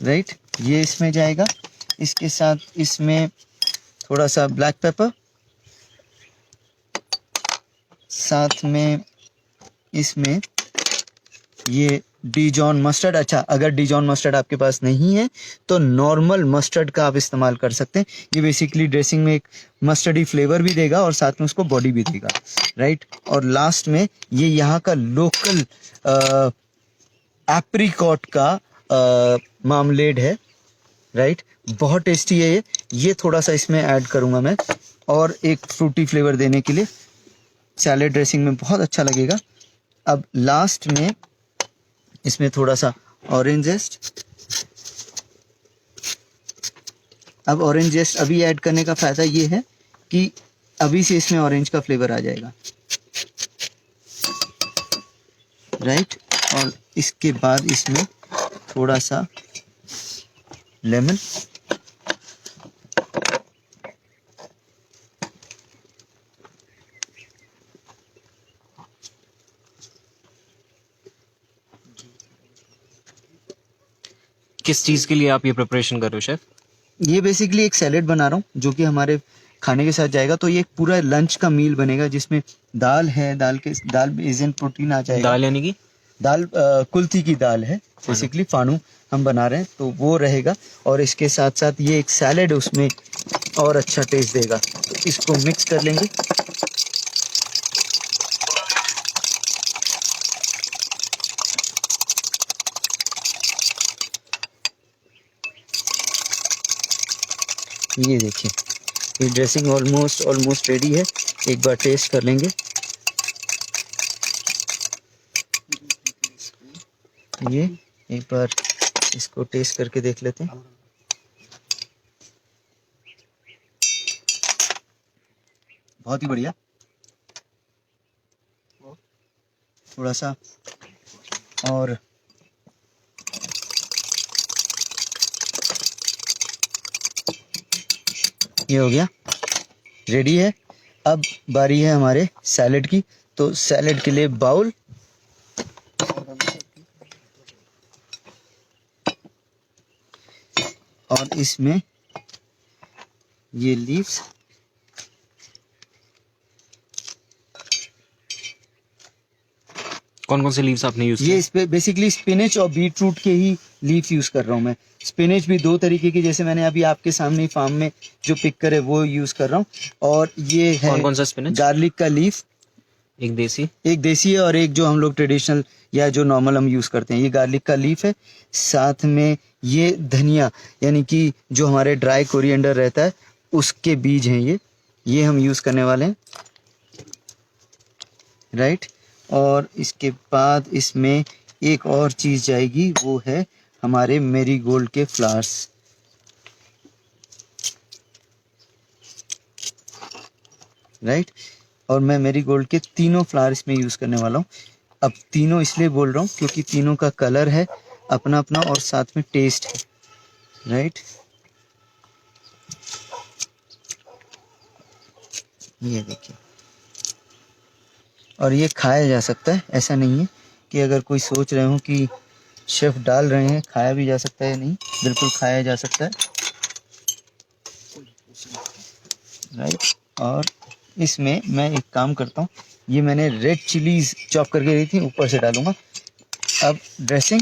राइट। ये इसमें जाएगा। इसके साथ इसमें थोड़ा सा ब्लैक पेपर, साथ में इसमें ये डिजॉन मस्टर्ड। अच्छा, अगर डिजॉन मस्टर्ड आपके पास नहीं है तो नॉर्मल मस्टर्ड का आप इस्तेमाल कर सकते हैं। ये बेसिकली ड्रेसिंग में एक मस्टर्डी फ्लेवर भी देगा और साथ में उसको बॉडी भी देगा, राइट। और लास्ट में ये यहाँ का लोकल एप्रिकॉट का मामलेड है, राइट। बहुत टेस्टी है ये थोड़ा सा इसमें ऐड करूँगा मैं, और एक फ्रूटी फ्लेवर देने के लिए सैलेड ड्रेसिंग में बहुत अच्छा लगेगा। अब लास्ट में इसमें थोड़ा सा ऑरेंज जेस्ट। अब ऑरेंज जेस्ट अभी ऐड करने का फ़ायदा ये है कि अभी से इसमें ऑरेंज का फ्लेवर आ जाएगा, राइट। और इसके बाद इसमें थोड़ा सा लेमन, किस चीज के लिए आप ये प्रिपरेशन कर रहे हो शेफ? ये बेसिकली एक सैलेड बना रहा हूँ जो कि हमारे खाने के साथ जाएगा। तो ये एक पूरा लंच का मील बनेगा जिसमें दाल है, दाल बेसिन प्रोटीन आ जाएगा। दाल यानी कि दाल कुल्थी की दाल है बेसिकली, फानू हम बना रहे हैं तो वो रहेगा। और इसके साथ साथ ये एक सैलेड उसमें और अच्छा टेस्ट देगा। इसको मिक्स कर लेंगे। ये देखिए, ये ड्रेसिंग ऑलमोस्ट रेडी है। एक बार टेस्ट कर लेंगे। ये एक बार इसको टेस्ट करके देख लेते हैं। बहुत ही बढ़िया। थोड़ा सा और ये हो गया, रेडी है। अब बारी है हमारे सैलेड की। तो सैलेड के लिए बाउल, और इसमें ये लीव्स, कौन कौन से लीव्स आपने यूज ये किए? इस पे बेसिकली स्पिनच और बीट रूट के ही लीफ यूज कर रहा हूँ मैं। स्पिनच भी दो तरीके की, जैसे मैंने अभी आपके सामने फार्म में जो पिक करे वो यूज कर रहा हूँ। और ये है कौन कौन सा स्पिनच? गार्लिक का लीफ, एक देसी, एक देसी है और एक जो हम लोग ट्रेडिशनल या जो नॉर्मल हम यूज करते हैं। ये गार्लिक का लीफ है। साथ में ये धनिया, यानी कि जो हमारे ड्राई कोरिएंडर रहता है उसके बीज हैं ये हम यूज करने वाले हैं, राइट। और इसके बाद इसमें एक और चीज जाएगी, वो है हमारे मेरीगोल्ड के फ्लावर्स, राइट। और मैं मेरीगोल्ड के तीनों फ्लावर इसमें यूज करने वाला हूँ। अब तीनों इसलिए बोल रहा हूँ क्योंकि तीनों का कलर है अपना अपना और साथ में टेस्ट है, राइट। ये देखिए, और ये खाया जा सकता है। ऐसा नहीं है कि अगर कोई सोच रहे हो कि शेफ डाल रहे हैं, खाया भी जा सकता है, नहीं, बिल्कुल खाया जा सकता है, राइट। और इसमें मैं एक काम करता हूँ, ये मैंने रेड चिलीज चॉप करके रखी थी, ऊपर से डालूंगा। अब ड्रेसिंग,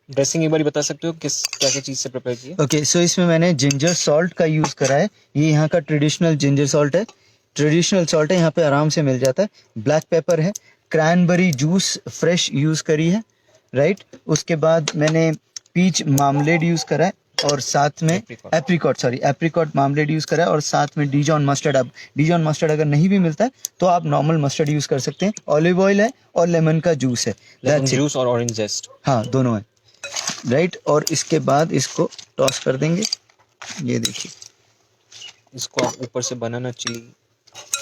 ड्रेसिंग एक बार बता सकते हो किस क्या क्या चीज से प्रिपेयर की है? ओके, सो इसमें मैंने जिंजर सॉल्ट का यूज करा है। ये यहाँ का ट्रेडिशनल जिंजर सॉल्ट है, ट्रेडिशनल सॉल्ट है, यहाँ पे आराम से मिल जाता है। ब्लैक पेपर है, क्रैनबेरी जूस फ्रेश यूज करी है, राइट। उसके बाद मैंने पीच मार्मलेड यूज करा है और साथ में एप्रिकॉट मार्मलेड यूज करा है और साथ में डिजॉन मस्टर्ड। अब डिजॉन मस्टर्ड अगर नहीं भी मिलता है तो आप नॉर्मल मस्टर्ड यूज कर सकते हैं। ऑलिव ऑयल है और लेमन का जूस है, लेमन That's it. जूस और ऑरेंज जेस्ट। हाँ, दोनों है, राइट। और इसके बाद इसको टॉस कर देंगे। ये देखिए, इसको आप ऊपर से बनाना चिली,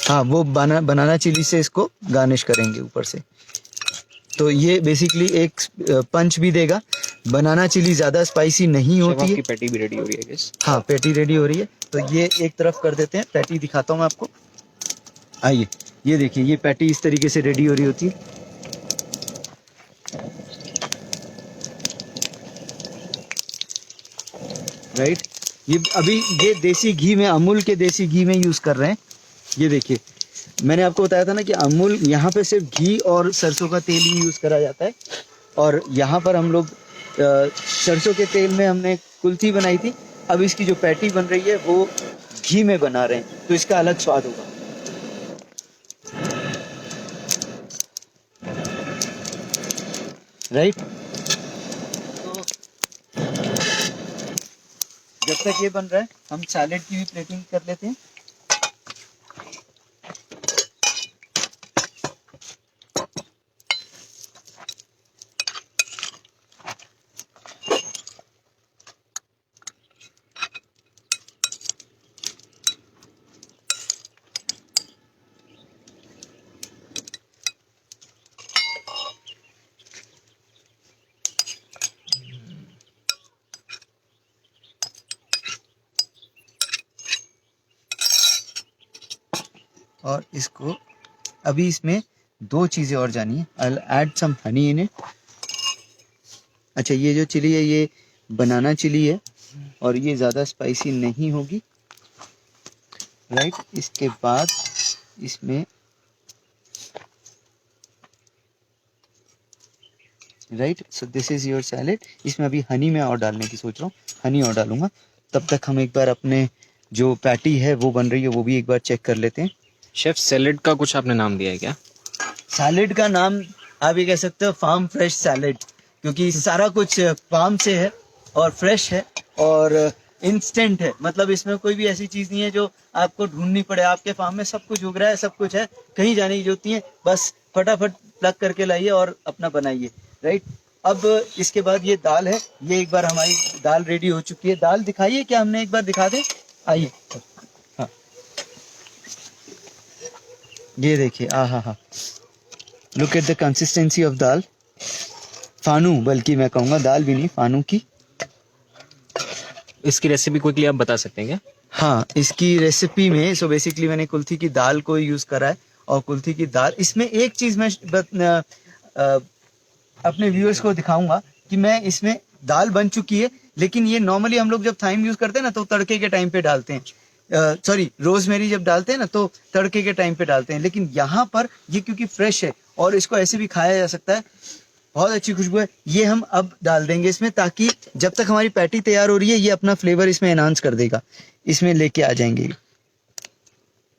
हाँ, वो बनाना चिली से इसको गार्निश करेंगे ऊपर से। तो ये बेसिकली एक पंच भी देगा। बनाना चिली ज़्यादा स्पाइसी नहीं शेफ होती है। आपकी पैटी भी रेडी हो रही है गेस। हाँ, पैटी रेडी हो रही है। तो ये एक तरफ कर देते हैं, पैटी दिखाता हूँ मैं आपको। आइए, ये देखिए, ये पैटी इस तरीके से रेडी हो रही होती है, राइट। ये अभी ये देसी घी में, अमूल के देसी घी में यूज़ कर रहे हैं। ये देखिए, मैंने आपको बताया था ना कि अमूल यहाँ पे सिर्फ घी और सरसों का तेल ही यूज़ करा जाता है, और यहाँ पर हम लोग सरसों के तेल में हमने कुल्थी बनाई थी। अब इसकी जो पैटी बन रही है वो घी में बना रहे हैं, तो इसका अलग स्वाद होगा, राइट। तो जब तक ये बन रहा है हम सैलेड की भी प्लेटिंग कर लेते हैं। और इसको अभी इसमें दो चीज़ें और जानी है। I add some honey in it. अच्छा, ये जो चिली है ये बनाना चिली है और ये ज़्यादा स्पाइसी नहीं होगी, राइट। इसके बाद इसमें right. So this is your salad. इसमें अभी हनी मैं और डालने की सोच रहा हूँ, हनी और डालूंगा। तब तक हम एक बार अपने जो पैटी है वो बन रही है वो भी एक बार चेक कर लेते हैं। शेफ सैलेड का कुछ आपने नाम दिया है क्या? सैलेड का नाम आप ये कह सकते हो फार्म फ्रेश सैलेड, क्योंकि सारा कुछ फार्म से है और फ्रेश है और इंस्टेंट है। मतलब इसमें कोई भी ऐसी चीज़ नहीं है जो आपको ढूंढनी पड़े। आपके फार्म में सब कुछ उग रहा है, सब कुछ है, कहीं जाने की जरूरत नहीं है, बस फटाफट प्लग करके लाइए और अपना बनाइए, राइट। अब इसके बाद ये दाल है, ये एक बार हमारी दाल रेडी हो चुकी है। दाल दिखाइए, क्या हमने एक बार दिखा दें, आइए। हाँ, ये देखिए, हा, look at the consistency of dal, फानू, बल्कि मैं कहूँगा दाल भी नहीं, फानू की। इसकी रेसिपी क्विकली आप बता सकते हैं क्या? हाँ, इसकी रेसिपी में सो बेसिकली मैंने कुल्थी की दाल को यूज़ करा है। और कुल्थी की दाल, इसमें एक चीज़ मैं अपने व्यूअर्स को दिखाऊंगा कि मैं इसमें दाल बन चुकी है, लेकिन ये नॉर्मली हम लोग जब थाइम यूज़ करते हैं ना तो तड़के के टाइम पे डालते हैं। सॉरी, रोजमेरी जब डालते हैं ना तो तड़के के टाइम पे डालते हैं, लेकिन यहाँ पर ये क्योंकि फ्रेश है और इसको ऐसे भी खाया जा सकता है, बहुत अच्छी खुशबू है। ये हम अब डाल देंगे इसमें, ताकि जब तक हमारी पैटी तैयार हो रही है ये अपना फ्लेवर इसमें एनहांस कर देगा, इसमें लेके आ जाएंगे।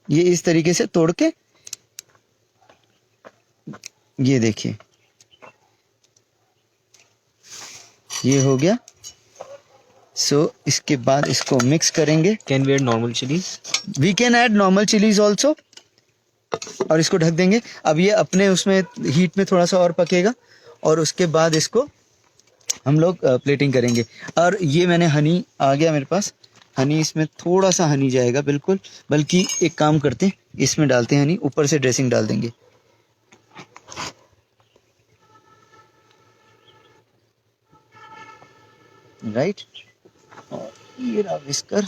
ये इस तरीके से तोड़ के, ये देखिए, ये हो गया। सो इसके बाद इसको मिक्स करेंगे। Can we add normal chillies? We can add normal chillies also. और इसको ढक देंगे। अब ये अपने उसमें हीट में थोड़ा सा और पकेगा और उसके बाद इसको हम लोग प्लेटिंग करेंगे। और ये मैंने हनी आ गया मेरे पास, हनी, इसमें थोड़ा सा हनी जाएगा बिल्कुल, बल्कि एक काम करते हैं, इसमें डालते हैं हनी, ऊपर से ड्रेसिंग डाल देंगे। राइट, और ये रहा विस्कर।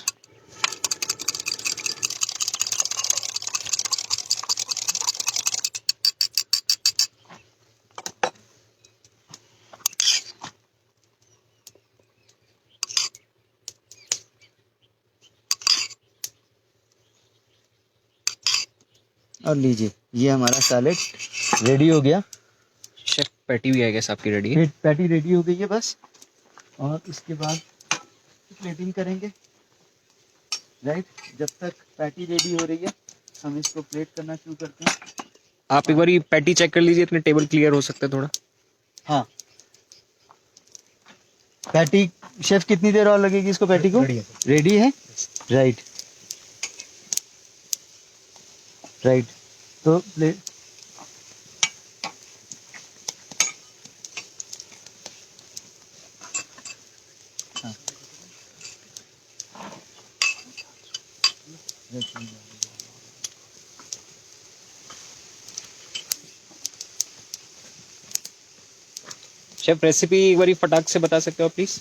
और लीजिए, ये हमारा सैलेड रेडी हो गया। शेफ पैटी भी आई गेस आपकी रेडी है। पैटी रेडी हो गई है बस, और इसके बाद प्लेटिंग करेंगे। राइट, जब तक पैटी रेडी हो रही है हम इसको प्लेट करना शुरू करते हैं। आप एक बार ये पैटी चेक कर लीजिए, इतने टेबल क्लियर हो सकता है थोड़ा। हाँ, पैटी शेफ कितनी देर और लगेगी इसको, पैटी को? रेडी है। राइट, राइट, तो प्लेट, हाँ, शेफ रेसिपी एक बार फटाक से बता सकते हो प्लीज?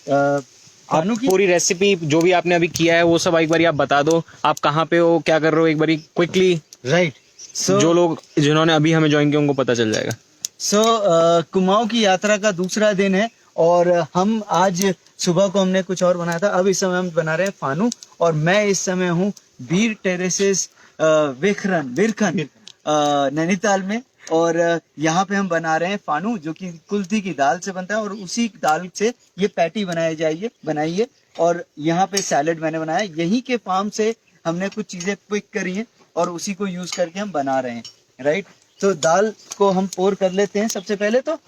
आप फानू की पूरी रेसिपी जो भी आपने अभी किया है वो सब एक बार आप बता दो। आप कहाँ पे हो, क्या कर रहे हो, एक बार क्विकली। राइट। सो जो लोग जिन्होंने अभी हमें ज्वाइन किया उनको पता चल जाएगा। सो कुमाऊं की यात्रा का दूसरा दिन है और हम आज सुबह को हमने कुछ और बनाया था। अब इस समय हम बना रहे हैं फानू, और मैं इस समय हूँ बीर टेरेसेस विरखन नैनीताल में। और यहाँ पे हम बना रहे हैं फानू, जो कि कुल्थी की दाल से बनता है, और उसी दाल से ये पैटी बनाइए। और यहाँ पे सैलेड मैंने बनाया, यहीं के फार्म से हमने कुछ चीजें पिक करी हैं और उसी को यूज करके हम बना रहे हैं। राइट, तो दाल को हम पोर कर लेते हैं सबसे पहले। तो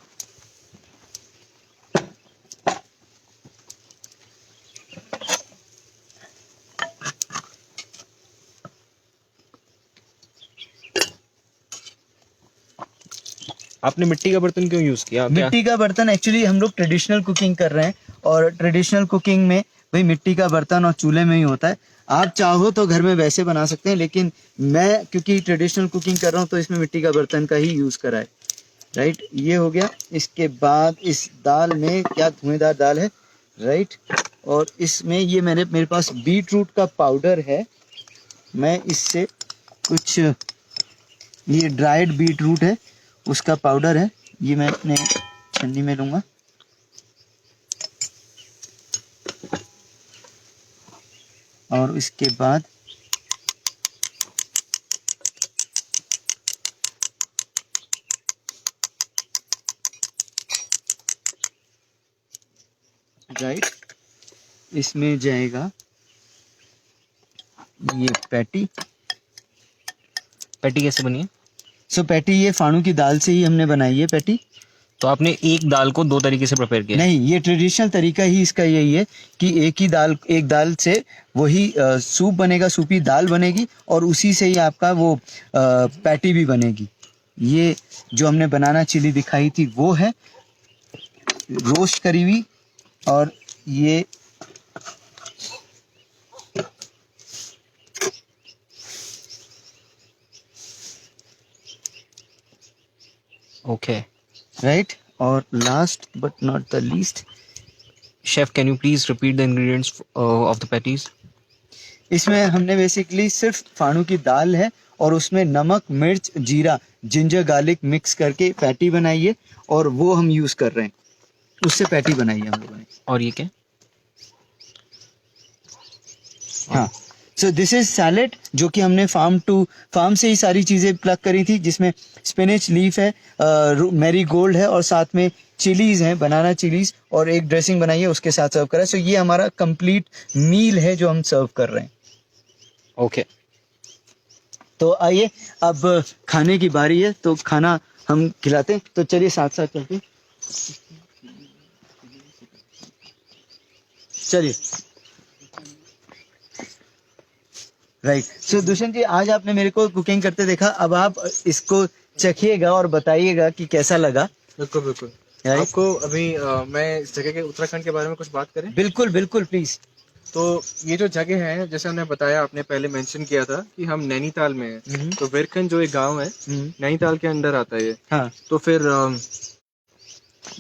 आपने मिट्टी का बर्तन क्यों यूज किया? क्या मिट्टी का बर्तन, एक्चुअली हम लोग ट्रेडिशनल कुकिंग कर रहे हैं और ट्रेडिशनल कुकिंग में भाई मिट्टी का बर्तन और चूल्हे में ही होता है। आप चाहो तो घर में वैसे बना सकते हैं, लेकिन मैं क्योंकि ट्रेडिशनल कुकिंग कर रहा हूँ तो इसमें मिट्टी का बर्तन का ही यूज करा है। राइट, ये हो गया। इसके बाद इस दाल में, क्या धुएंदार दाल है, राइट। और इसमें ये मेरे पास बीट रूट का पाउडर है, मैं इससे कुछ, ये ड्राइड बीट रूट है, उसका पाउडर है, ये मैं अपने छन्नी में लूँगा। और इसके बाद राइट, इसमें जाएगा ये पैटी। पैटी कैसे बनी है? सो पैटी ये फाणू की दाल से ही हमने बनाई है पैटी। तो आपने एक दाल को 2 तरीके से प्रिपेयर किया है? नहीं, ये ट्रेडिशनल तरीका ही इसका यही है कि एक दाल से वही सूप बनेगा, सूपी दाल बनेगी और उसी से ही आपका वो पैटी भी बनेगी। ये जो हमने बनाना चिली दिखाई थी वो है रोस्ट करी हुई, और ये ओके। राइट, और last but not the least, chef can you please repeat the ingredients of the patties? इसमें हमने बेसिकली सिर्फ फाणू की दाल है और उसमें नमक, मिर्च, जीरा, जिंजर गार्लिक मिक्स करके पैटी बनाई है और वो हम यूज कर रहे हैं, उससे पैटी बनाई है हम लोगों ने। और ये क्या? हाँ, सो दिस इज सैलेड जो कि हमने फार्म से ही सारी चीजें प्लग करी थी, जिसमें स्पिनच लीफ है, मैरीगोल्ड है और साथ में चिलीज हैं, बनाना चिलीज, और एक ड्रेसिंग बनाई है उसके साथ सर्व करा है। सो ये हमारा कंप्लीट मील है जो हम सर्व कर रहे हैं। ओके। तो आइए अब खाने की बारी है, तो खाना हम खिलाते हैं। तो चलिए साथ साथ चलते हैं, चलिए। राइट, सो दुष्यंत जी, आज आपने मेरे को कुकिंग करते देखा, अब आप इसको चखिएगा और बताइएगा कि कैसा लगा। बिल्कुल बिल्कुल। Right. आपको अभी मैं इस जगह के उत्तराखंड के बारे में कुछ बात करें बिल्कुल बिल्कुल, प्लीज। तो ये जो जगह है, जैसे हमने बताया, आपने पहले मेंशन किया था कि हम नैनीताल में हैं। तो वीरखंड जो एक गांव है नैनीताल के अंदर आता है ये। हाँ, तो फिर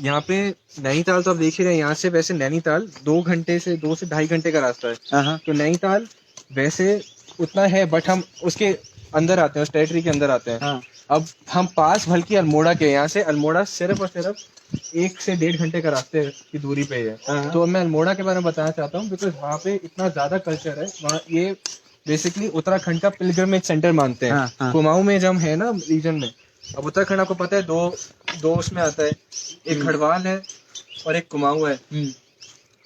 यहाँ पे नैनीताल तो आप देख ही रहे हैं, यहाँ से वैसे नैनीताल 2 से 2.5 घंटे का रास्ता है। हाँ, तो नैनीताल वैसे उतना है, बट हम उसके अंदर आते हैं, उस टेरिटरी के अंदर आते हैं। हाँ। अब हम पास बल्कि अल्मोड़ा के, यहाँ से अल्मोड़ा सिर्फ और सिर्फ 1 से 1.5 घंटे का रास्ते की दूरी पे है। हाँ। तो मैं अल्मोड़ा के बारे में बताना चाहता हूँ, बिकॉज वहाँ पे इतना ज्यादा कल्चर है। वहाँ ये बेसिकली उत्तराखंड का पिलग्रिमेज सेंटर मानते हैं। हाँ, हाँ। कुमाऊं में जब है ना रीजन में, अब उत्तराखंड आपको पता है दो उसमें आता है, एक गढ़वाल है और एक कुमाऊं है।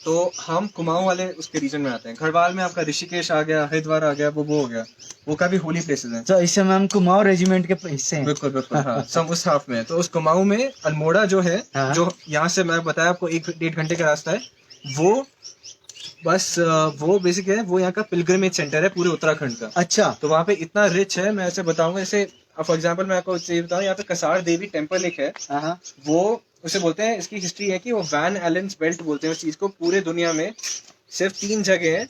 तो हम कुमाऊं वाले उसके रीजन में आते हैं। गढ़वाल में आपका ऋषिकेश आ गया, हरिद्वार आ गया, वो हो गया, वो काफी होली प्लेसेस हैं। तो इस समय हम कुमाऊं रेजिमेंट के हिस्से हैं। बिल्कुल बिल्कुल, हाँ, सब उस हाफ में है। तो उस कुमाऊं में अल्मोड़ा जो है, हाँ। जो यहाँ से मैं बताया आपको 1-1.5 घंटे का रास्ता है, वो बेसिक है, वो यहाँ का पिलग्रिमेज सेंटर है पूरे उत्तराखंड का। अच्छा। तो वहाँ पे इतना रिच है, मैं ऐसे बताऊंगा। जैसे फॉर एग्जाम्पल मैं आपको ये बताऊँ, यहाँ पे कसार देवी टेम्पल एक है। हाँ, वो उसे बोलते हैं, इसकी हिस्ट्री है कि वो वैन एलन्स बेल्ट बोलते हैं उस चीज को। पूरे दुनिया में सिर्फ 3 जगह है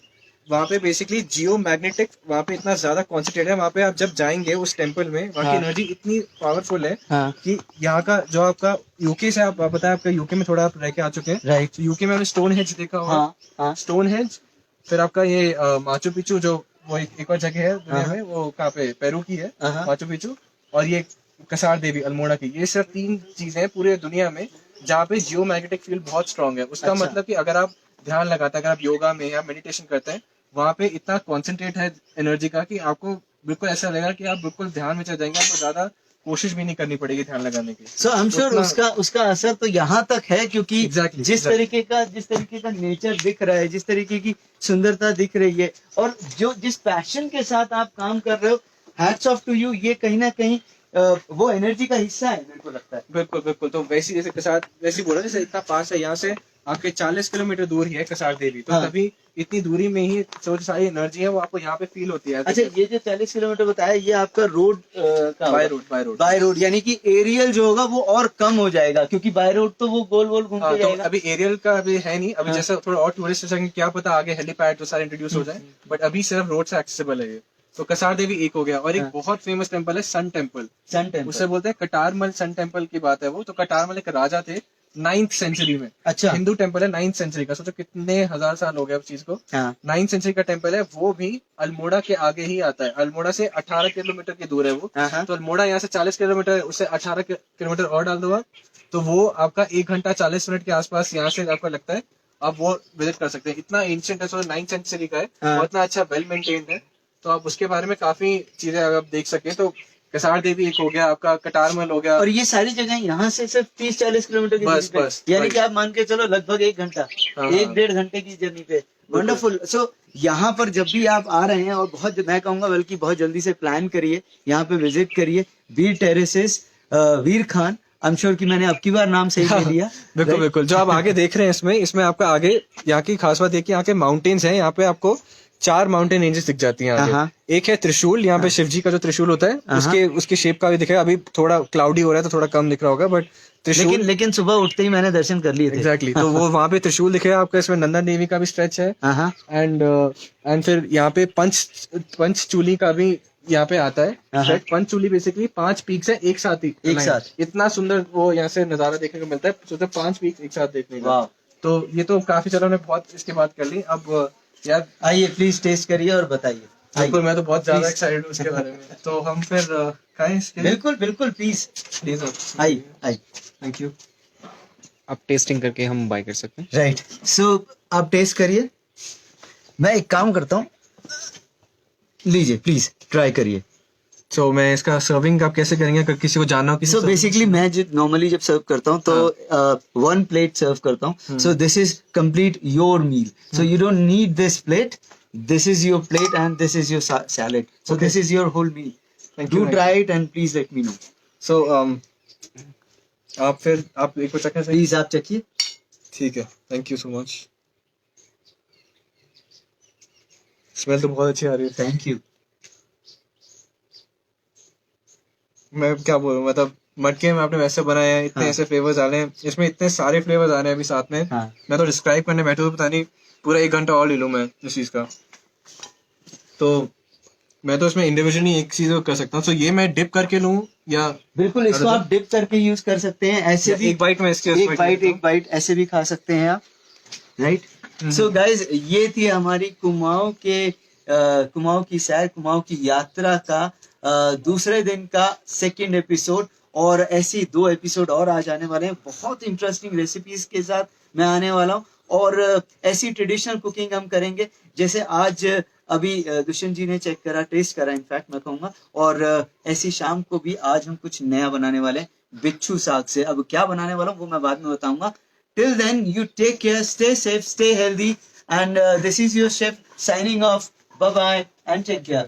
वहाँ पे बेसिकली जियो मैग्नेटिक, वहाँ पे इतना ज्यादा कॉन्सेंट्रेट है। वहाँ पे आप जब जाएंगे उस टेम्पल में, वहाँ की एनर्जी इतनी पावरफुल है हाँ। कि यहाँ का जो आपका यूके से, आप पता है आपका यूके में थोड़ा आप रह के आ चुके हैं, राइट। यूके में हमने स्टोन हेज देखा होगा। हाँ, हाँ। स्टोन हेज, फिर आपका ये माचू पिचू, जो वो एक और जगह है दुनिया में, वो कहाँ पे, पेरू की है माचू पिचू, और ये कसार देवी अल्मोड़ा की। ये सिर्फ 3 चीजें हैं पूरे दुनिया में जहाँ पे जियो मैग्नेटिक फील्ड बहुत स्ट्रांग है। उसका अच्छा। मतलब कि अगर आप ध्यान लगाते हैं, अगर आप योगा में या मेडिटेशन करते हैं, वहाँ पे इतना कॉन्सेंट्रेट है एनर्जी का कि आपको बिल्कुल ऐसा लगेगा कि आप बिल्कुल ध्यान में चल जाएंगे। आपको ज्यादा कोशिश भी नहीं करनी पड़ेगी ध्यान लगाने की। सो आई एम श्योर उसका असर तो यहाँ तक है, क्योंकि Exactly, जिस तरीके का नेचर दिख रहा है, जिस तरीके की सुंदरता दिख रही है, और जिस पैशन के साथ आप काम कर रहे हो, हैट्स ऑफ टू यू। ये कहीं ना कहीं वो एनर्जी का हिस्सा है, मेरे को लगता है। बिल्कुल बिल्कुल। तो वैसी जैसे कसार, वैसी बोला जैसे इतना पास है यहाँ से, आपके 40 किलोमीटर दूर ही है कसार देवी। तो हाँ। तभी इतनी दूरी में ही जो सारी एनर्जी है वो आपको यहाँ पे फील होती है। अच्छा, ये जो 40 किलोमीटर बताया, ये आपका रोड का बाय रोड, यानी कि एरियल जो होगा वो और कम हो जाएगा, क्योंकि बाय रोड तो वो गोल गोल घूम के तो जाएगा। अभी एरियल का अभी है नहीं, अभी हाँ। जैसा थोड़ा और टूरिस्ट संग क्या पता आगे हेलीपैड तो सारे इंट्रोड्यूस हो जाए, बट अभी सिर्फ रोड से एक्सेसिबल है ये। तो कसार देवी एक हो गया, और एक हाँ। बहुत फेमस टेम्पल है सन टेम्पल। Sun temple. उसे बोलते हैं कटारमल सन टेम्पल की बात है वो। तो कटारमल एक राजा थे 9th सेंचुरी में। अच्छा। हिंदू टेम्पल है 9th सेंचुरी का, सोचो कितने हजार साल हो गए उस चीज को। हाँ। 9th सेंचुरी का टेम्पल है, वो भी अल्मोड़ा के आगे ही आता है। अल्मोड़ा से 18 किलोमीटर की दूर है वो। हाँ। तो अल्मोड़ा यहाँ से 40 किलोमीटर, उससे 18 किलोमीटर और डाल दो आप, तो वो आपका 1 घंटा 40 मिनट के आसपास यहाँ से आपको लगता है, आप वो विजिट कर सकते हैं। इतना एंशिएंट है, 9th सेंचुरी का है, हाँ। और इतना अच्छा वेल मेंटेन्ड है। तो आप उसके बारे में काफी चीजें अगर आप देख सके तो कसार देवी एक हो गया, आपका कटारमल हो गया। और ये सारी जगह यहाँ से सिर्फ 30-40 किलोमीटर की बस, दूरी पे, बस, यानी बस। कि आप मान के चलो लगभग 1 घंटा, हाँ, 1-1.5 घंटे की जर्नी पे। वंडरफुल। सो यहाँ पर जब भी आप आ रहे हैं, और बहुत, मैं कहूंगा बल्कि बहुत जल्दी से प्लान करिए, यहाँ पे विजिट करिए। Veer terraces, Veer Khan, I am sure कि मैंने अब की बार नाम सही ले लिया। बिल्कुल बिल्कुल। जो आप आगे देख रहे हैं इसमें आपका आगे यहाँ की खास बात है कि यहाँ के माउंटेन्स हैं। यहाँ पे आपको 4 माउंटेन रेंजेस दिख जाती हैं हाँ। आगे। एक है त्रिशूल, यहाँ पे शिव जी का जो त्रिशूल होता है उसके शेप का भी दिखेगा। अभी थोड़ा क्लाउडी हो रहा है तो थोड़ा कम दिख रहा होगा, बट त्रिशूल लेकिन सुबह उठते ही मैंने दर्शन कर लिए थे। एग्जैक्टली तो वो वहाँ पे त्रिशूल दिखेगा आपका। इसमें नंदा देवी का भी स्ट्रेच है। हाँ। एंड फिर यहाँ पे पंचचूली का भी यहाँ पे आता है stretch। पंचचूली बेसिकली 5 पीक्स है एक साथ ही, एक साथ। इतना सुंदर वो यहाँ से नजारा देखने को मिलता है। सोचो 5 पीक्स एक साथ देखने का। वाह। तो ये तो काफी, चलो हमने बहुत इसके बात कर ली। अब यार आइए प्लीज टेस्ट करिए और बताइए। बिल्कुल, मैं तो बहुत ज्यादा Please। एक्साइटेड हूँ इसके बारे में। तो हम फिर खाएं इसके लिए? बिल्कुल बिल्कुल, प्लीज प्लीज। आइए। Thank you. अब टेस्टिंग करके हम बाय कर सकते हैं। राइट। सो आप टेस्ट करिए। मैं एक काम करता हूँ, लीजिए प्लीज ट्राई करिए। तो मैं इसका सर्विंग आप कैसे करेंगे अगर किसी को जानना हो? किसी सो को बेसिकली मैं नॉर्मली जब सर्व करता हूँ तो 1 प्लेट सर्व करता हूँ। So this is complete your meal. So you don't need this plate, this is your plate and this is your salad. So this is your whole meal. Thank you, do thank try it and please let me know. सो आप एक को चखना चाहिए? Please आप चखिए। ठीक है, thank you so much. Smell तो बहुत अच्छी आ रही है। Thank you. मैं क्या बोलूं, मतलब मटके में आपने वैसे बनाया है, इतने हाँ। ऐसे फ्लेवर्स डाले हैं इसमें, इतने सारे फ्लेवर्स आ रहे हैं अभी साथ में। हाँ। मैं तो डिस्क्राइब करने बैठा तो पता नहीं पूरा 1 घंटा और ले लूं मैं इस चीज का। तो मैं तो इसमें इंडिविजुअली एक चीज कर सकता हूँ। तो ये मैं डिप करके लूं या बिल्कुल, इसको आप डिप करके यूज कर सकते हैं। ऐसे भी एक बाइट में इसके एक बाइट ऐसे भी खा सकते हैं आप। राइट। सो गाइज, ये थी हमारी कुमाऊं की सैर, कुमाऊं की यात्रा का दूसरे दिन का 2nd एपिसोड। और ऐसी 2 एपिसोड और आ जाने वाले हैं, बहुत इंटरेस्टिंग रेसिपीज के साथ मैं आने वाला हूँ। और ऐसी ट्रेडिशनल कुकिंग हम करेंगे जैसे आज अभी दुष्यंत जी ने चेक करा, टेस्ट करा इनफैक्ट मैं कहूँगा। और ऐसी शाम को भी आज हम कुछ नया बनाने वाले हैं बिच्छू साग से। अब क्या बनाने वाला हूँ वो मैं बाद में बताऊंगा। Till then, you take care, stay safe, stay healthy, and this is your chef signing off. Bye bye and take care.